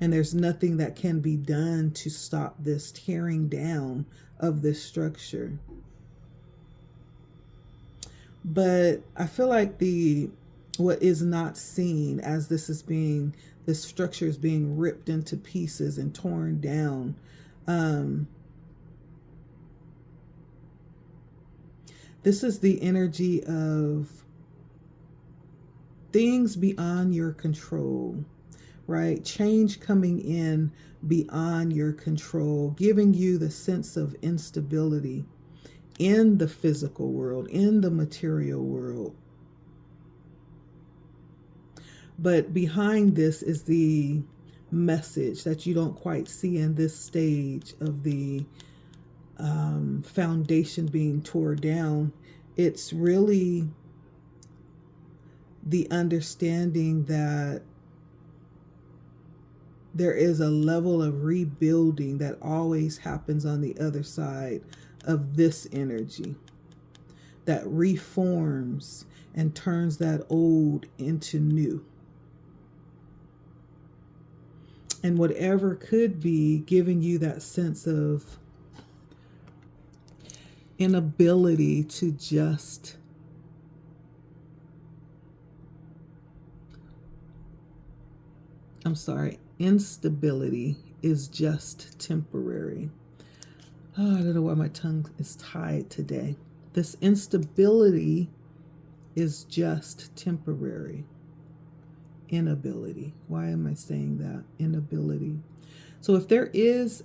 And there's nothing that can be done to stop this tearing down of this structure. But I feel like what is not seen as this structure is being ripped into pieces and torn down. This is the energy of things beyond your control, right? Change coming in beyond your control, giving you the sense of instability in the physical world, in the material world. But behind this is the message that you don't quite see in this stage of the foundation being torn down. It's really the understanding that there is a level of rebuilding that always happens on the other side of this energy, that reforms and turns that old into new. And whatever could be giving you that sense of inability to just instability is just temporary. Oh, I don't know why my tongue is tied today. This instability is just temporary. Inability. Why am I saying that? Inability. So if there is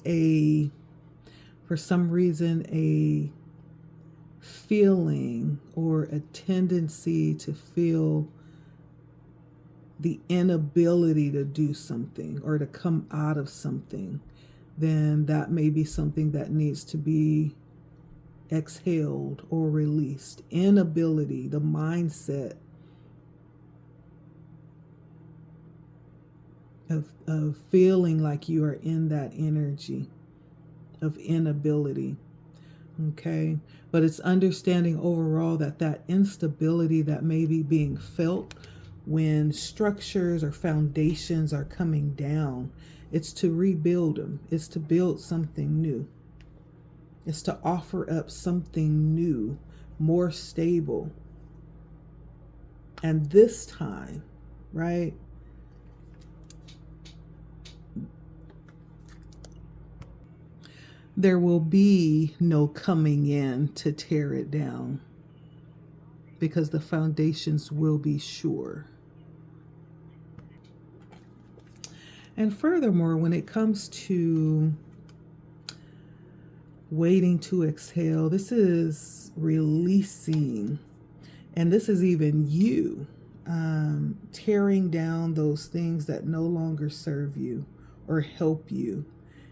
for some reason, a feeling or a tendency to feel the inability to do something or to come out of something, then that may be something that needs to be exhaled or released. Inability, the mindset of feeling like you are in that energy of inability. Okay, but it's understanding overall that instability that may be being felt when structures or foundations are coming down, it's to rebuild them. It's to build something new. It's to offer up something new, more stable. And this time, right, there will be no coming in to tear it down because the foundations will be sure. And furthermore, when it comes to waiting to exhale, this is releasing, and this is even you tearing down those things that no longer serve you or help you.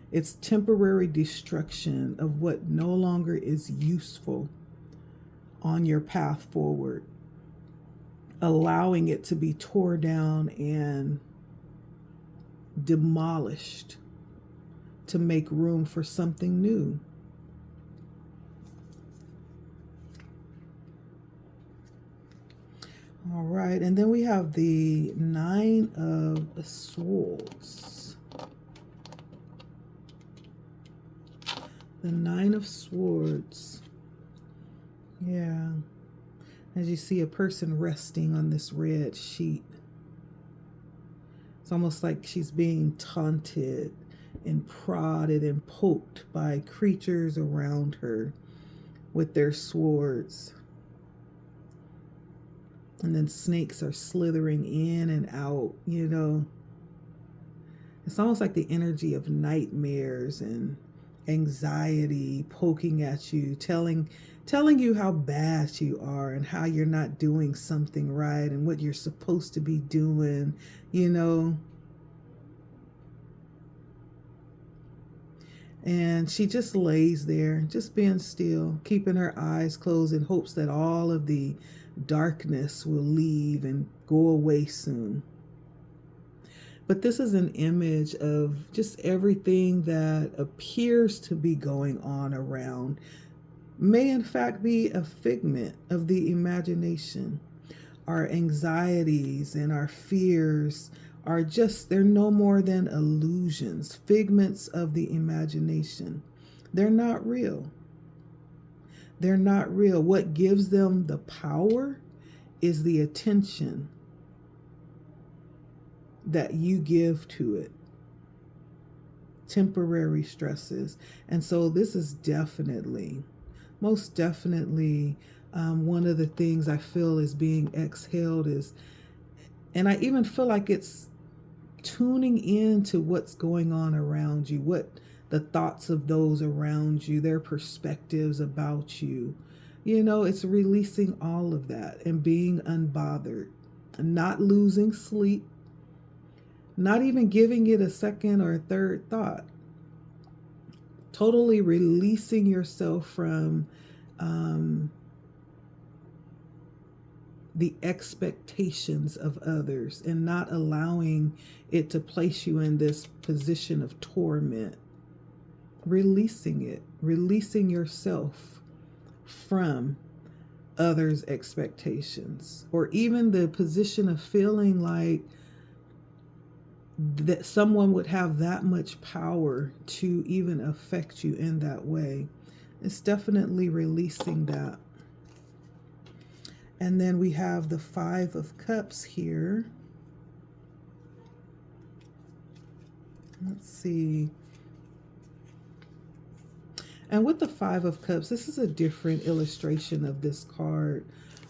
It's temporary destruction of what no longer is useful on your path forward, allowing it to be torn down and demolished to make room for something new. All right, and then we have the Nine of Swords. The Nine of Swords. Yeah. As you see a person resting on this red sheet. It's almost like she's being taunted and prodded and poked by creatures around her with their swords. And then snakes are slithering in and out, you know. It's almost like the energy of nightmares and anxiety poking at you, telling you how bad you are and how you're not doing something right and what you're supposed to be doing, you know. And she just lays there, just being still, keeping her eyes closed in hopes that all of the darkness will leave and go away soon. But this is an image of just everything that appears to be going on around may in fact be a figment of the imagination. Our anxieties and our fears are just, they're no more than illusions, figments of the imagination. They're not real. They're not real. What gives them the power is the attention that you give to it. Temporary stresses. And so this is definitely, most definitely, one of the things I feel is being exhaled is, and I even feel like it's tuning into what's going on around you, what the thoughts of those around you, their perspectives about you. You know, it's releasing all of that and being unbothered, not losing sleep, not even giving it a second or a third thought. Totally releasing yourself from the expectations of others and not allowing it to place you in this position of torment. Releasing it, releasing yourself from others' expectations, or even the position of feeling like that someone would have that much power to even affect you in that way. It's definitely releasing that. And then we have the Five of Cups here. Let's see. And with the Five of Cups, this is a different illustration of this card.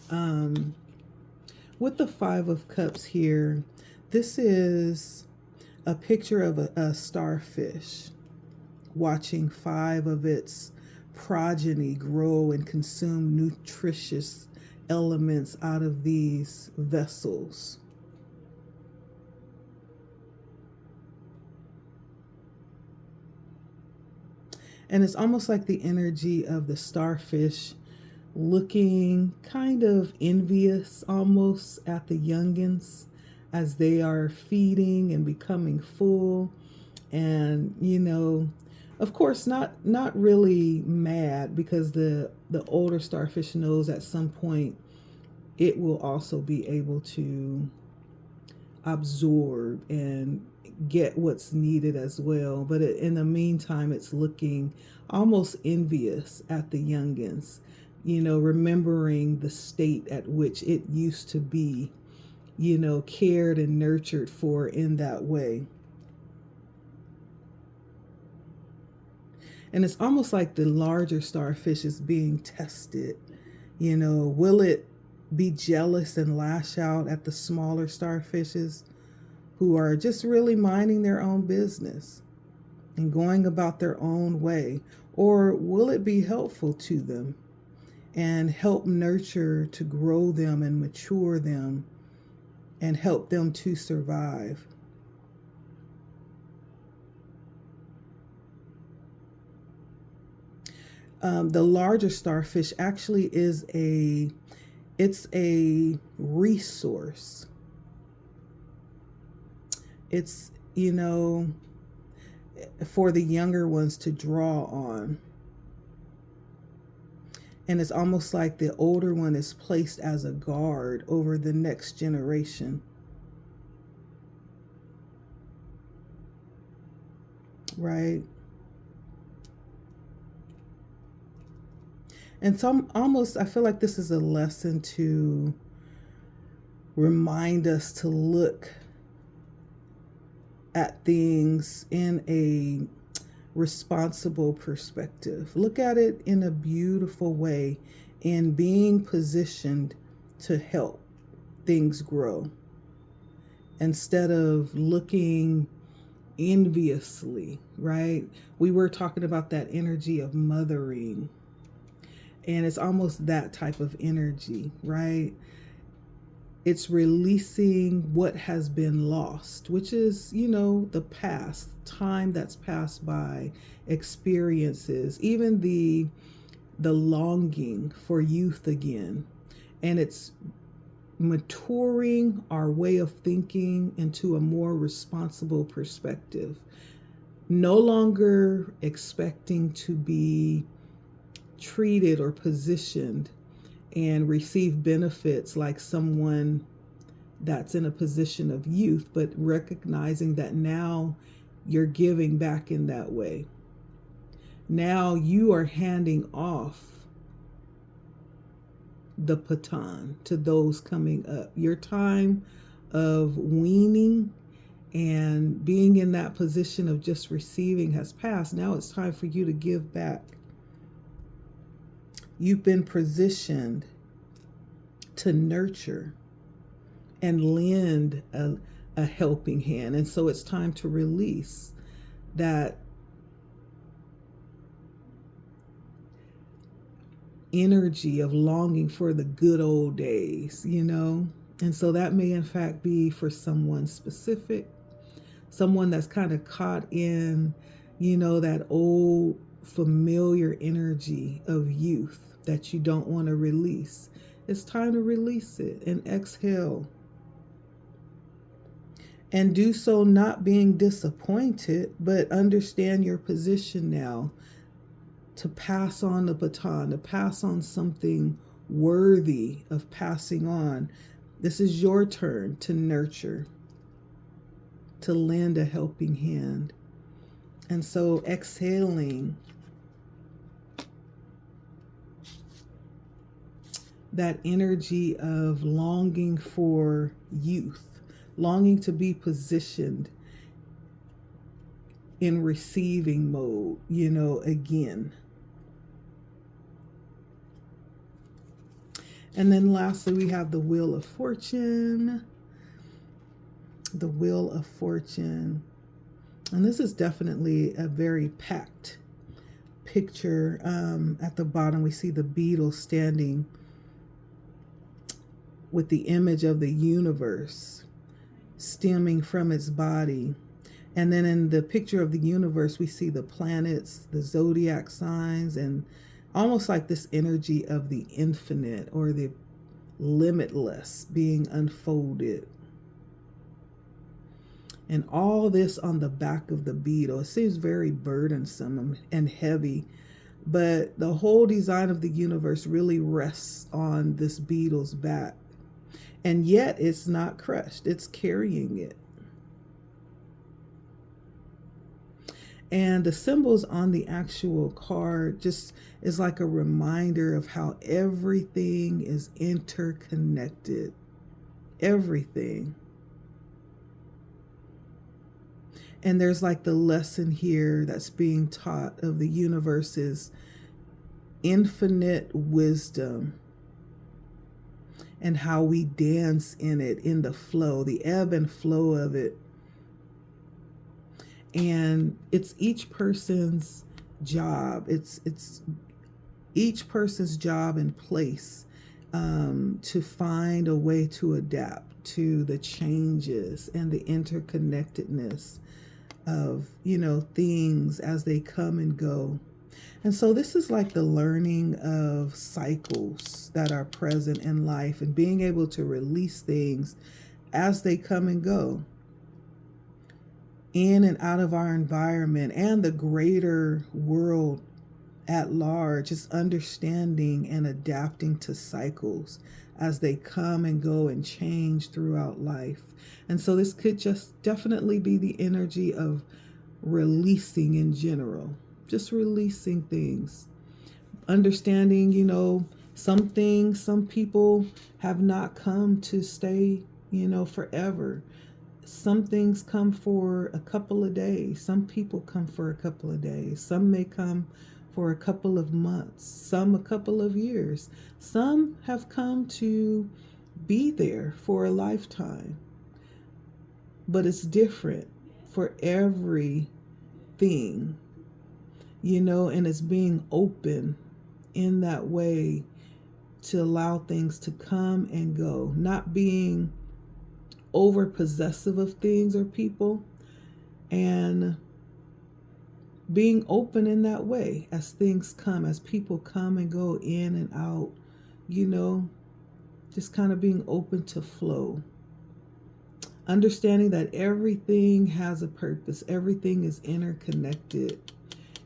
With the Five of Cups here, this is a picture of a starfish watching five of its progeny grow and consume nutritious elements out of these vessels. And it's almost like the energy of the starfish looking kind of envious almost at the youngins as they are feeding and becoming full. And, you know, of course, not really mad, because the older starfish knows at some point it will also be able to absorb and get what's needed as well. But in the meantime, it's looking almost envious at the youngins, you know, remembering the state at which it used to be, you know, cared and nurtured for in that way. And it's almost like the larger starfish is being tested. You know, will it be jealous and lash out at the smaller starfishes who are just really minding their own business and going about their own way? Or will it be helpful to them and help nurture to grow them and mature them and help them to survive? The larger starfish actually is it's a resource. It's, you know, for the younger ones to draw on. And it's almost like the older one is placed as a guard over the next generation. Right? And some almost, I feel like this is a lesson to remind us to look at things in a responsible perspective. Look at it in a beautiful way, in being positioned to help things grow instead of looking enviously, right? We were talking about that energy of mothering, and it's almost that type of energy, right? It's releasing what has been lost, which is, the past, time that's passed by, experiences, even the longing for youth again. And it's maturing our way of thinking into a more responsible perspective. No longer expecting to be treated or positioned and receive benefits like someone that's in a position of youth, but recognizing that now you're giving back in that way. Now you are handing off the baton to those coming up. Your time of weaning and being in that position of just receiving has passed. Now it's time for you to give back. You've been positioned to nurture and lend a helping hand. And so it's time to release that energy of longing for the good old days, And so that may in fact be for someone specific, someone that's kind of caught in, that old familiar energy of youth that you don't want to release. It's time to release it and exhale. And do so not being disappointed, but understand your position now to pass on the baton, to pass on something worthy of passing on. This is your turn to nurture, to lend a helping hand. And so exhaling that energy of longing for youth, longing to be positioned in receiving mode, again. And then lastly, we have the Wheel of Fortune. The Wheel of Fortune. And this is definitely a very packed picture. At the bottom, we see the beetle standing with the image of the universe stemming from its body. And then in the picture of the universe, we see the planets, the zodiac signs, and almost like this energy of the infinite or the limitless being unfolded. And all this on the back of the beetle. It seems very burdensome and heavy, but the whole design of the universe really rests on this beetle's back. And yet it's not crushed, it's carrying it. And the symbols on the actual card just is like a reminder of how everything is interconnected. Everything. And there's like the lesson here that's being taught of the universe's infinite wisdom and how we dance in it, in the flow, the ebb and flow of it. And it's each person's job. It's each person's job and place to find a way to adapt to the changes and the interconnectedness of, things as they come and go. And so this is like the learning of cycles that are present in life and being able to release things as they come and go in and out of our environment and the greater world at large. It's understanding and adapting to cycles as they come and go and change throughout life. And so this could just definitely be the energy of releasing in general, just releasing things. Understanding, some things, some people have not come to stay, forever. Some things come for a couple of days. Some people come for a couple of days. Some may come for a couple of months. Some a couple of years. Some have come to be there for a lifetime. But it's different for everything, and it's being open in that way to allow things to come and go, not being over possessive of things or people, and being open in that way as things come, as people come and go in and out, just kind of being open to flow. Understanding that everything has a purpose, everything is interconnected,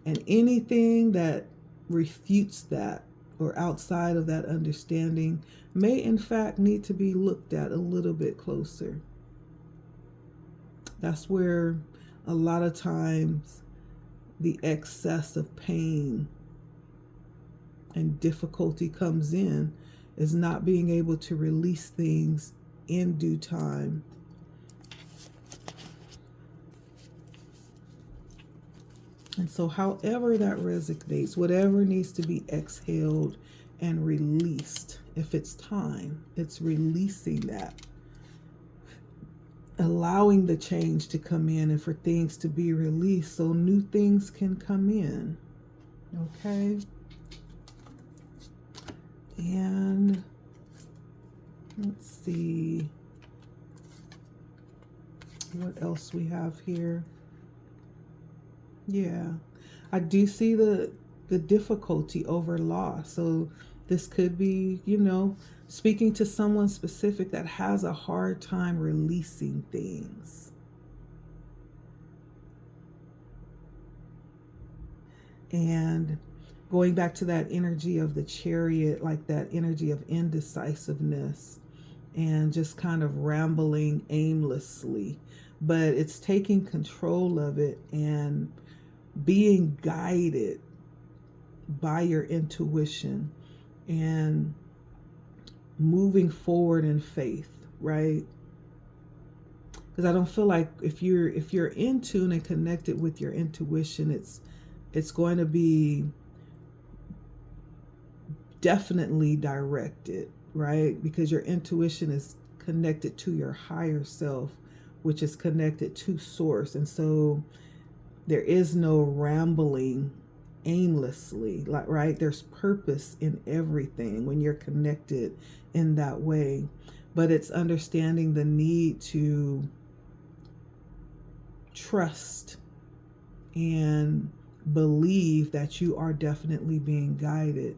and anything that refutes that or outside of that understanding may in fact need to be looked at a little bit closer. That's where a lot of times the excess of pain and difficulty comes in, is not being able to release things in due time. And so however that resonates, whatever needs to be exhaled and released, if it's time, it's releasing that. Allowing the change to come in and for things to be released so new things can come in. Okay? And let's see what else we have here. Yeah, I do see the difficulty over loss. So this could be, speaking to someone specific that has a hard time releasing things. And going back to that energy of the Chariot, like that energy of indecisiveness and just kind of rambling aimlessly. But it's taking control of it and being guided by your intuition and moving forward in faith, right? Because I don't feel like if you're in tune and connected with your intuition, it's going to be definitely directed, right? Because your intuition is connected to your higher self, which is connected to source. And so there is no rambling aimlessly, right? There's purpose in everything when you're connected in that way. But it's understanding the need to trust and believe that you are definitely being guided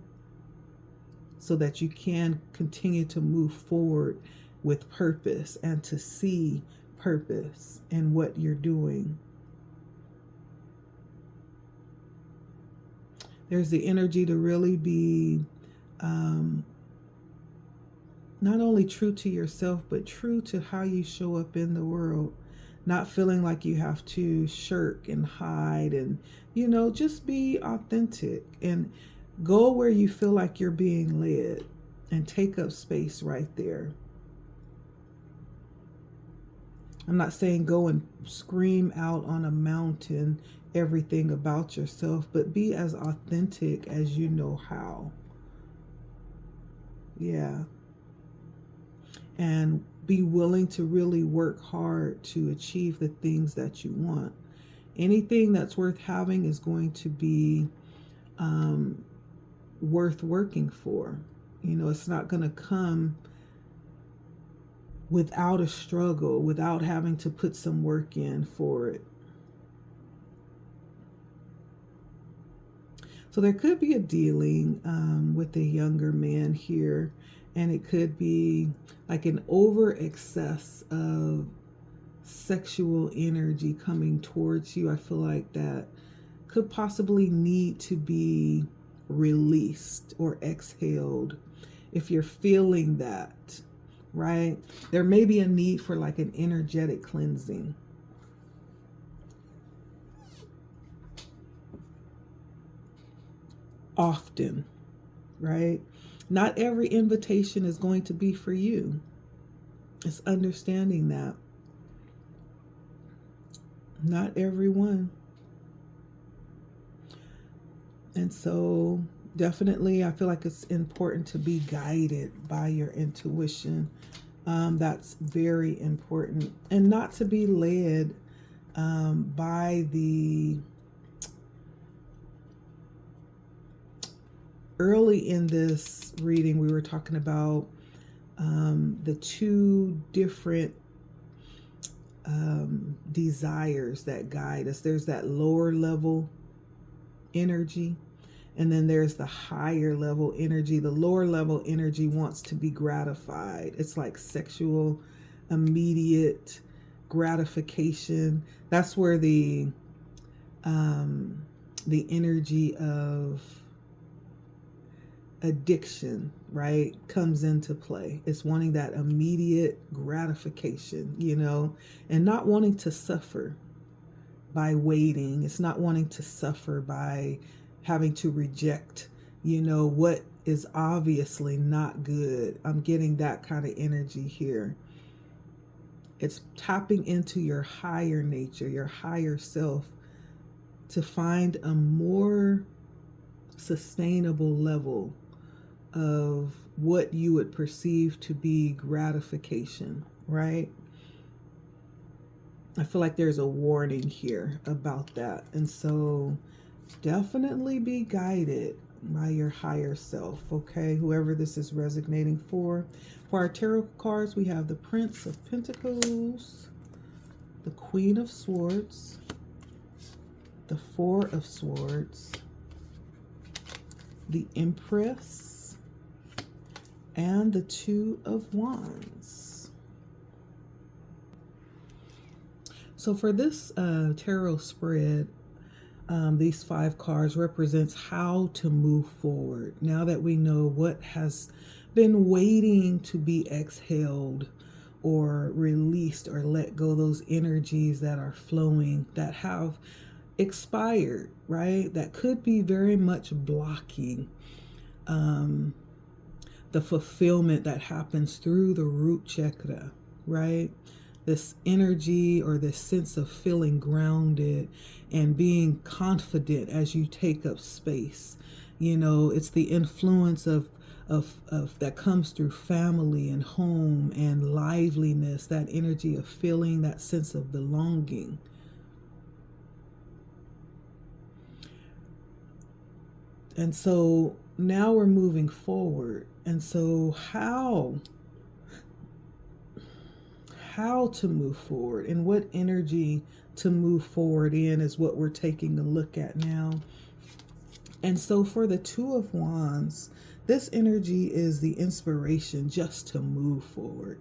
so that you can continue to move forward with purpose and to see purpose in what you're doing. There's the energy to really be not only true to yourself, but true to how you show up in the world. Not feeling like you have to shirk and hide and, just be authentic and go where you feel like you're being led and take up space right there. I'm not saying go and scream out on a mountain everything about yourself, but be as authentic as you know how. Yeah. And be willing to really work hard to achieve the things that you want. Anything that's worth having is going to be worth working for. It's not going to come without a struggle, without having to put some work in for it. So there could be a dealing with a younger man here, and it could be like an over excess of sexual energy coming towards you. I feel like that could possibly need to be released or exhaled, if you're feeling that, right, there may be a need for like an energetic cleansing. Often, right? Not every invitation is going to be for you. It's understanding that. Not everyone. And so definitely I feel like it's important to be guided by your intuition. That's very important. And not to be led by the... Early in this reading, we were talking about the two different desires that guide us. There's that lower level energy, and then there's the higher level energy. The lower level energy wants to be gratified. It's like sexual, immediate gratification. That's where the energy of addiction, right, comes into play. It's wanting that immediate gratification, and not wanting to suffer by waiting. It's not wanting to suffer by having to reject, what is obviously not good. I'm getting that kind of energy here. It's tapping into your higher nature, your higher self, to find a more sustainable level of what you would perceive to be gratification, right? I feel like there's a warning here about that. And so definitely be guided by your higher self, okay? Whoever this is resonating for. For our tarot cards, we have the Prince of Pentacles, the Queen of Swords, the Four of Swords, the Empress, and the Two of Wands. So for this tarot spread, these 5 cards represents how to move forward. Now that we know what has been waiting to be exhaled or released or let go, those energies that are flowing, that have expired, right? That could be very much blocking the fulfillment that happens through the root chakra, right? This energy or this sense of feeling grounded and being confident as you take up space. It's the influence of that comes through family and home and liveliness, that energy of feeling that sense of belonging. And so now we're moving forward. And so how to move forward and what energy to move forward in is what we're taking a look at now. And so for the Two of Wands, this energy is the inspiration just to move forward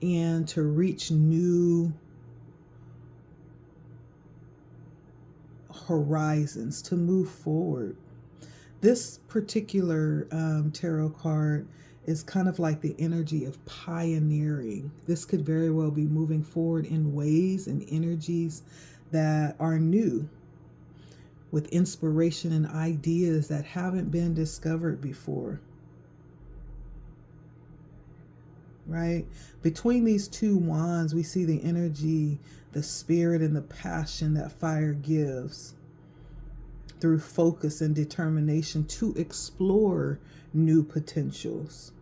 and to reach new horizons, to move forward. This particular tarot card is kind of like the energy of pioneering. This could very well be moving forward in ways and energies that are new, with inspiration and ideas that haven't been discovered before. Right? Between these two wands, we see the energy, the spirit, and the passion that fire gives through focus and determination to explore new potentials.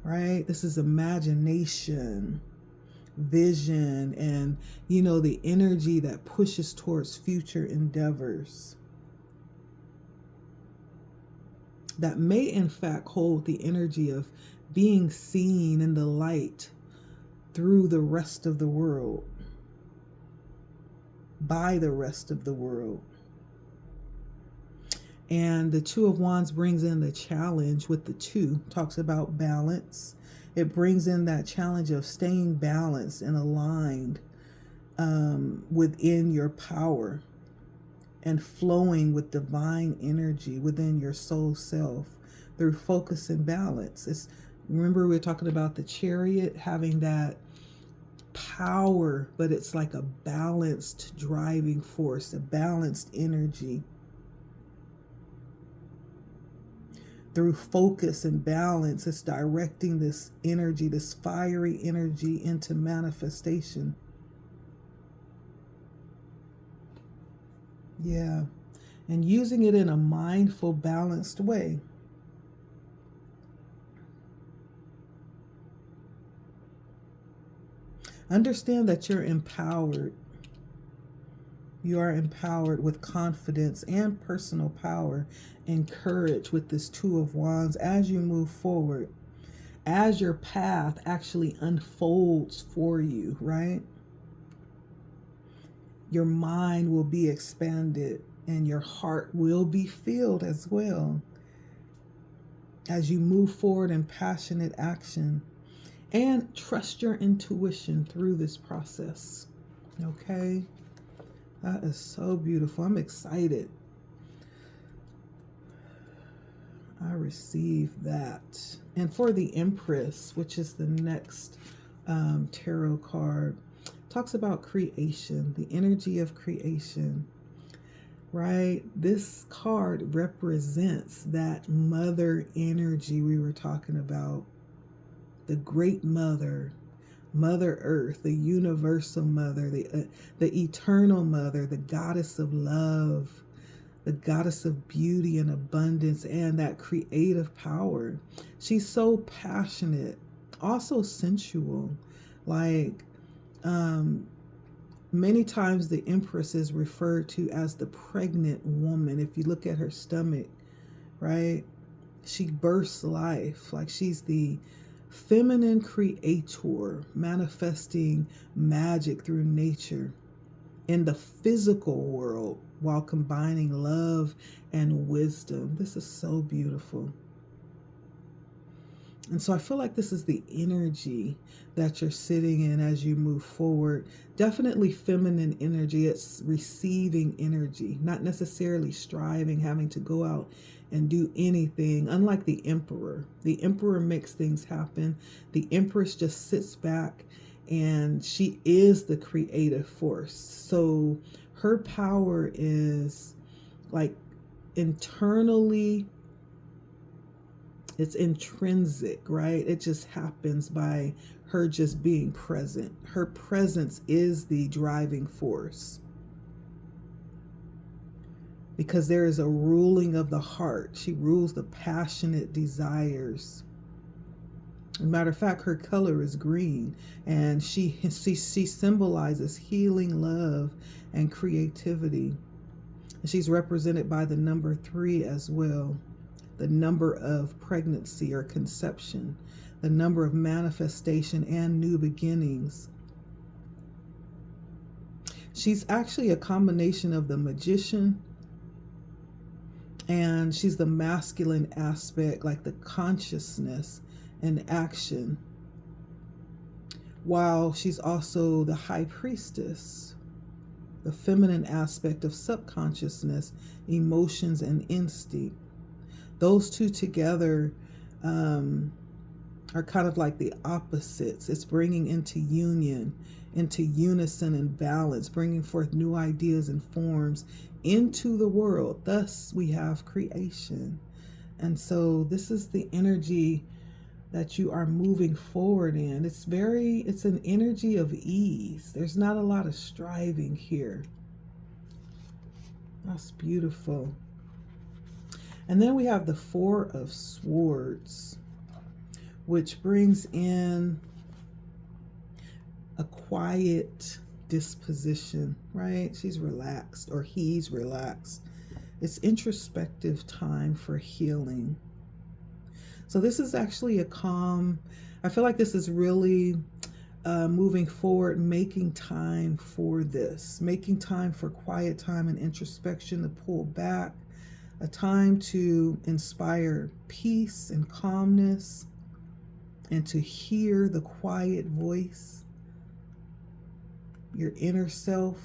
Right? This is imagination, vision, and, the energy that pushes towards future endeavors that may in fact hold the energy of being seen in the light through the rest of the world, by the rest of the world. And the Two of Wands brings in the challenge with the two, talks about balance. It brings in that challenge of staying balanced and aligned within your power and flowing with divine energy within your soul self through focus and balance. Remember, we were talking about the chariot having that power, but it's like a balanced driving force, a balanced energy. Through focus and balance, it's directing this energy, this fiery energy, into manifestation. Yeah. And using it in a mindful, balanced way. Understand that you're empowered. You are empowered with confidence and personal power and courage with this Two of Wands as you move forward, as your path actually unfolds for you, right? Your mind will be expanded and your heart will be filled as well as you move forward in passionate action. And trust your intuition through this process. Okay? That is so beautiful. I'm excited. I received that. And for the Empress, which is the next tarot card, talks about creation, the energy of creation, right? This card represents that mother energy we were talking about. The great mother, Mother Earth, the universal mother, the eternal mother, the goddess of love, the goddess of beauty and abundance, and that creative power. She's so passionate, also sensual. Like, many times the Empress is referred to as the pregnant woman. If you look at her stomach, right? She bursts life. Like, she's the feminine creator, manifesting magic through nature in the physical world while combining love and wisdom. This is so beautiful. And so I feel like this is the energy that you're sitting in as you move forward. Definitely feminine energy. It's receiving energy, not necessarily striving, having to go out and do anything. Unlike the Emperor. The Emperor makes things happen. The Empress just sits back and she is the creative force. So her power is like internally, it's intrinsic, right? It just happens by her just being present. Her presence is the driving force. Because there is a ruling of the heart. She rules the passionate desires. As a matter of fact, her color is green, and she symbolizes healing, love, and creativity. And she's represented by the number 3 as well. The number of pregnancy or conception, the number of manifestation and new beginnings. She's actually a combination of the magician, and she's the masculine aspect, like the consciousness and action, while she's also the high priestess, the feminine aspect of subconsciousness, emotions, and instinct. Those two together are kind of like the opposites. It's bringing into union, into unison and balance, bringing forth new ideas and forms into the world. Thus, we have creation. And so this is the energy that you are moving forward in. It's an energy of ease. There's not a lot of striving here. That's beautiful. And then we have the 4 of Swords, which brings in a quiet disposition, right? She's relaxed, or he's relaxed. It's introspective time for healing. So this is actually a calm, I feel like this is really moving forward, making time for this, making time for quiet time and introspection, to pull back, a time to inspire peace and calmness, and to hear the quiet voice, your inner self.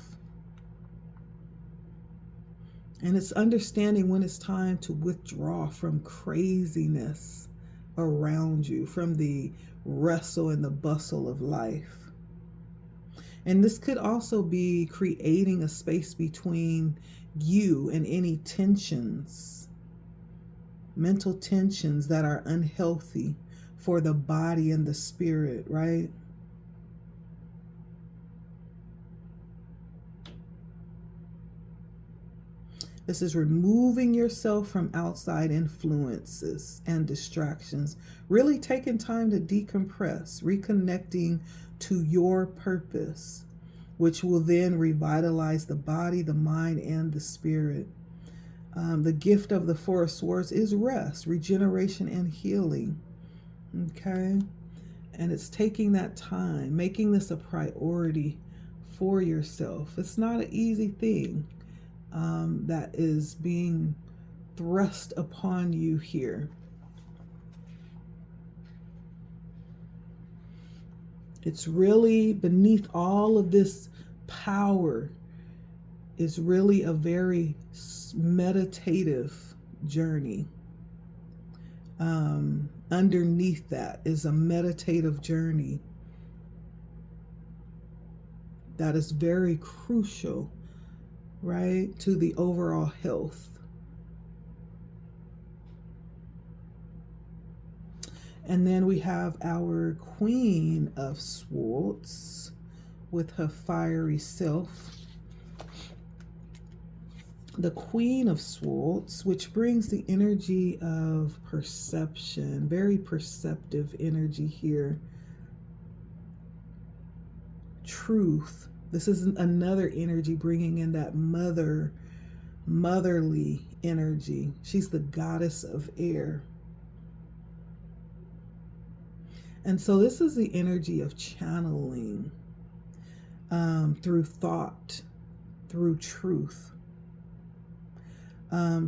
And it's understanding when it's time to withdraw from craziness around you, from the wrestle and the bustle of life. And this could also be creating a space between you and any tensions, mental tensions that are unhealthy for the body and the spirit, right? This is removing yourself from outside influences and distractions, really taking time to decompress, reconnecting to your purpose, which will then revitalize the body, the mind, and the spirit. The gift of the Four of Swords is rest, regeneration, and healing. Okay? And it's taking that time, making this a priority for yourself. It's not an easy thing that is being thrust upon you here. It's really beneath all of this power is really a very meditative journey. Underneath that is a meditative journey that is very crucial, right, to the overall health. And then we have our Queen of Swords with her fiery self. The Queen of Swords, which brings the energy of perception, very perceptive energy here. Truth. This is another energy bringing in that motherly energy. She's the goddess of air. And so this is the energy of channeling through thought, through truth.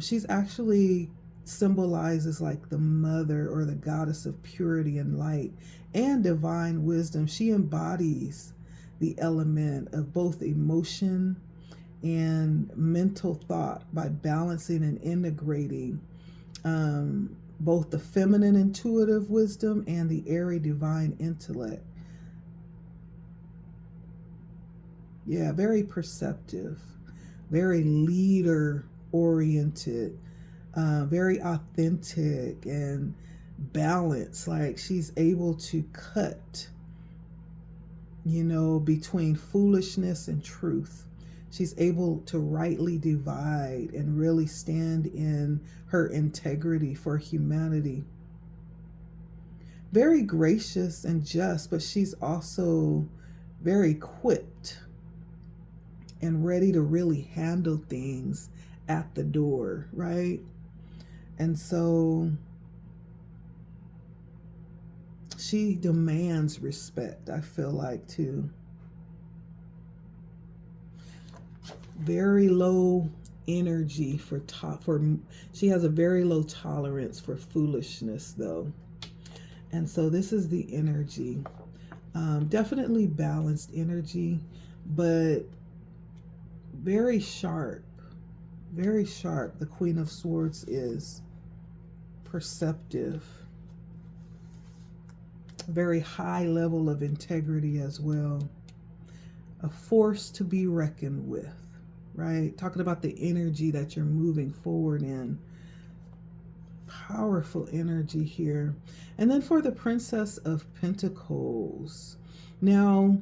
She's actually symbolizes like the mother or the goddess of purity and light and divine wisdom. She embodies the element of both emotion and mental thought by balancing and integrating both the feminine intuitive wisdom and the airy divine intellect. Yeah, very perceptive, very leader oriented, very authentic and balanced. Like she's able to cut, between foolishness and truth. She's able to rightly divide and really stand in her integrity for humanity. Very gracious and just, but she's also very equipped and ready to really handle things at the door, right? And so she demands respect, I feel like, too. Very low energy she has a very low tolerance for foolishness, though. And so this is the energy. Definitely balanced energy, but very sharp. Very sharp. The Queen of Swords is perceptive. Very high level of integrity as well. A force to be reckoned with, right? Talking about the energy that you're moving forward in. Powerful energy here. And then for the Princess of Pentacles. Now,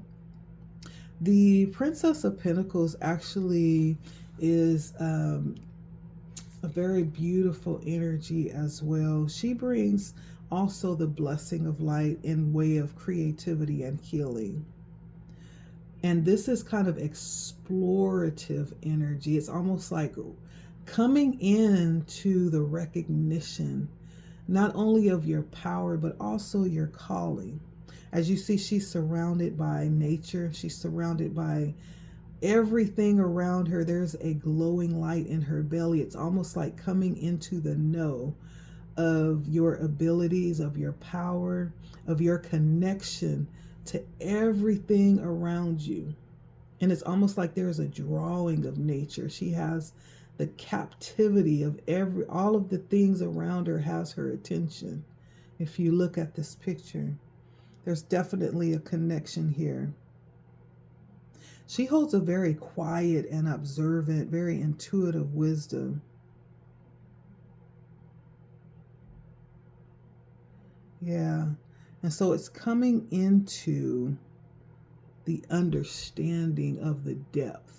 the Princess of Pentacles actually is a very beautiful energy as well. She brings also the blessing of light in way of creativity and healing. And this is kind of explorative energy. It's almost like coming into the recognition, not only of your power, but also your calling. As you see, she's surrounded by nature. She's surrounded by everything around her. There's a glowing light in her belly. It's almost like coming into the know of your abilities, of your power, of your connection to everything around you. And it's almost like there's a drawing of nature. She has the captivity of all of the things around her has her attention. If you look at this picture, there's definitely a connection here. She holds a very quiet and observant, very intuitive wisdom. Yeah. And so it's coming into the understanding of the depth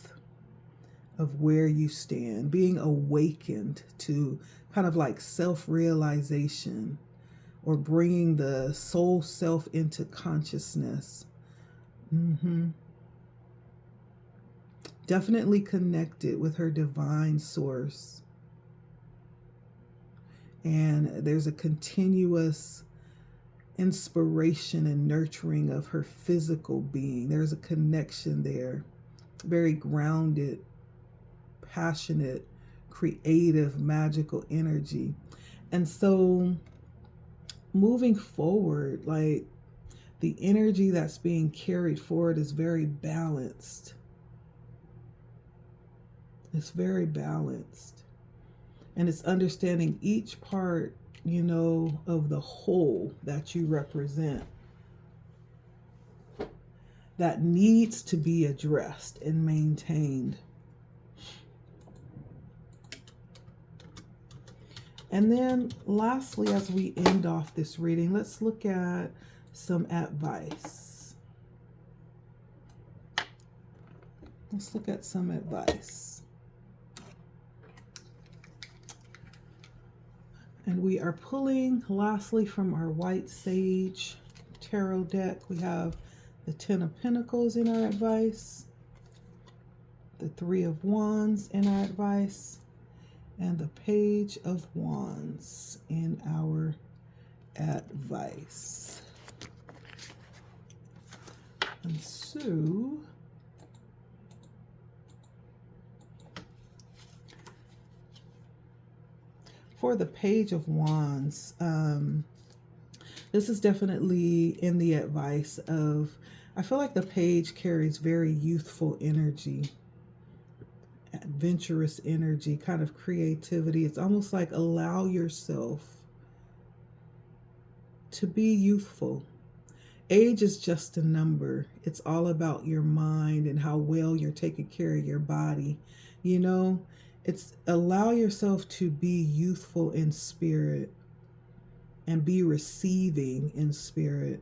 of where you stand, being awakened to kind of like self-realization, or bringing the soul self into consciousness. Definitely connected with her divine source. And there's a continuous inspiration and nurturing of her physical being. There's a connection there. Very grounded, passionate, creative, magical energy. And so moving forward, like the energy that's being carried forward is very balanced. It's very balanced. And it's understanding each part, you know, of the whole that you represent that needs to be addressed and maintained. And then lastly, as we end off this reading, let's look at some advice. Let's look at some advice. And we are pulling, lastly, from our White Sage Tarot deck. We have the Ten of Pentacles in our advice, the Three of Wands in our advice, and the Page of Wands in our advice. And so for the Page of Wands, this is definitely in the advice of, I feel like the page carries very youthful energy, adventurous energy, kind of creativity. It's almost like allow yourself to be youthful. Age is just a number. It's all about your mind and how well you're taking care of your body. You know, it's allow yourself to be youthful in spirit and be receiving in spirit.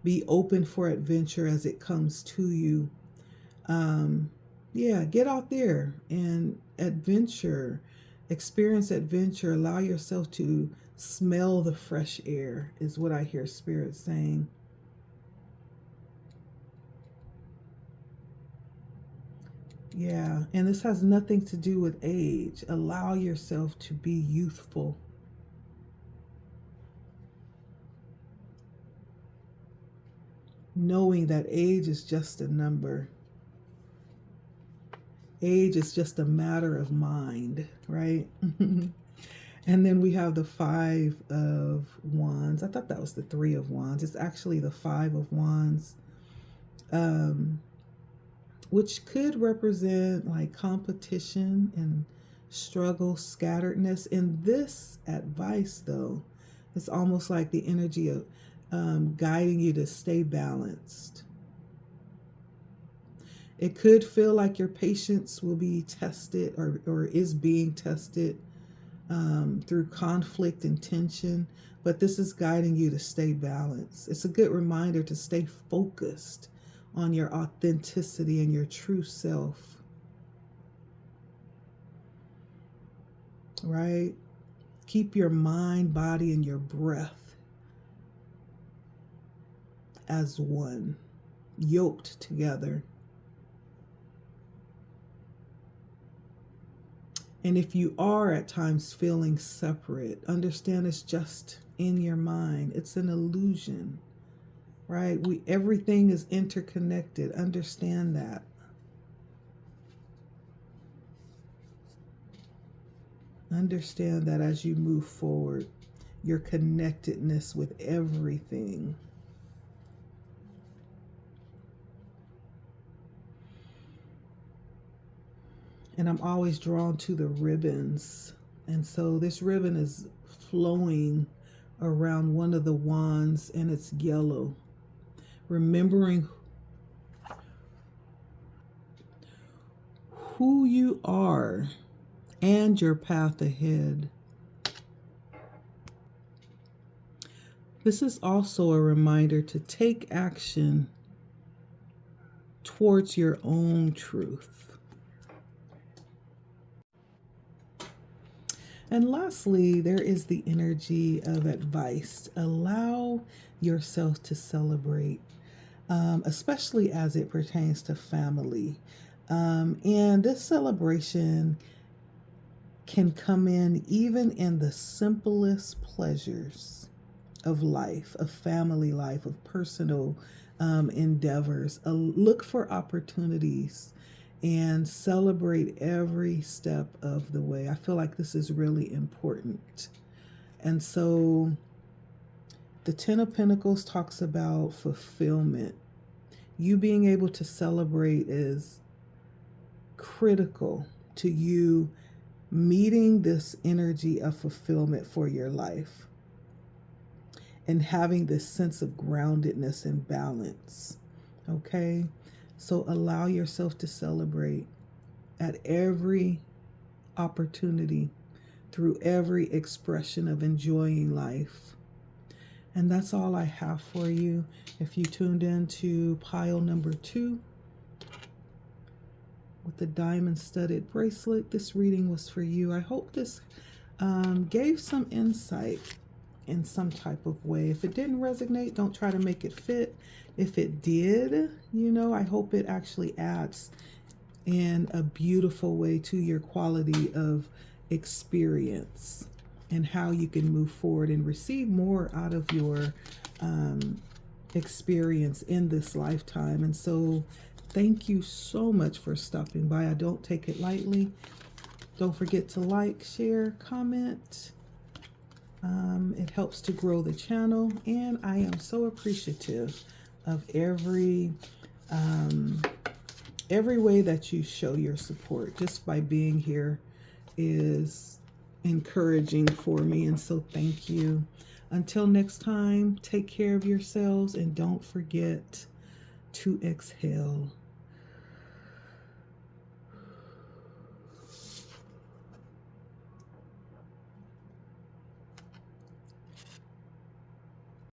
Be open for adventure as it comes to you. Yeah, get out there and adventure, experience adventure. Allow yourself to smell the fresh air is what I hear Spirit saying. Yeah, and this has nothing to do with age. Allow yourself to be youthful. Knowing that age is just a number. Age is just a matter of mind, right? And then we have the Five of Wands. I thought that was the Three of Wands. It's actually the Five of Wands, which could represent like competition and struggle, scatteredness. In this advice, though, it's almost like the energy of guiding you to stay balanced. It could feel like your patience will be tested or is being tested through conflict and tension, but this is guiding you to stay balanced. It's a good reminder to stay focused on your authenticity and your true self, right? Keep your mind, body, and your breath as one, yoked together. And if you are at times feeling separate, understand it's just in your mind. It's an illusion, right? Everything is interconnected. Understand that. Understand that as you move forward, your connectedness with everything. And I'm always drawn to the ribbons. And so this ribbon is flowing around one of the wands, and it's yellow. Remembering who you are and your path ahead. This is also a reminder to take action towards your own truth. And lastly, there is the energy of advice. Allow yourself to celebrate, especially as it pertains to family. And this celebration can come in even in the simplest pleasures of life, of family life, of personal endeavors. Look for opportunities and celebrate every step of the way. I feel like this is really important. And so the Ten of Pentacles talks about fulfillment. You being able to celebrate is critical to you meeting this energy of fulfillment for your life and having this sense of groundedness and balance. Okay? So allow yourself to celebrate at every opportunity, through every expression of enjoying life. And that's all I have for you. If you tuned in to pile number 2 with the diamond studded bracelet, this reading was for you. I hope this gave some insight in some type of way. If it didn't resonate, don't try to make it fit. If it did, I hope it actually adds in a beautiful way to your quality of experience and how you can move forward and receive more out of your experience in this lifetime. And so thank you so much for stopping by. I don't take it lightly. Don't forget to like, share, comment. It helps to grow the channel, and I am so appreciative of every way that you show your support. Just by being here is encouraging for me, and so thank you. Until next time, take care of yourselves and don't forget to exhale.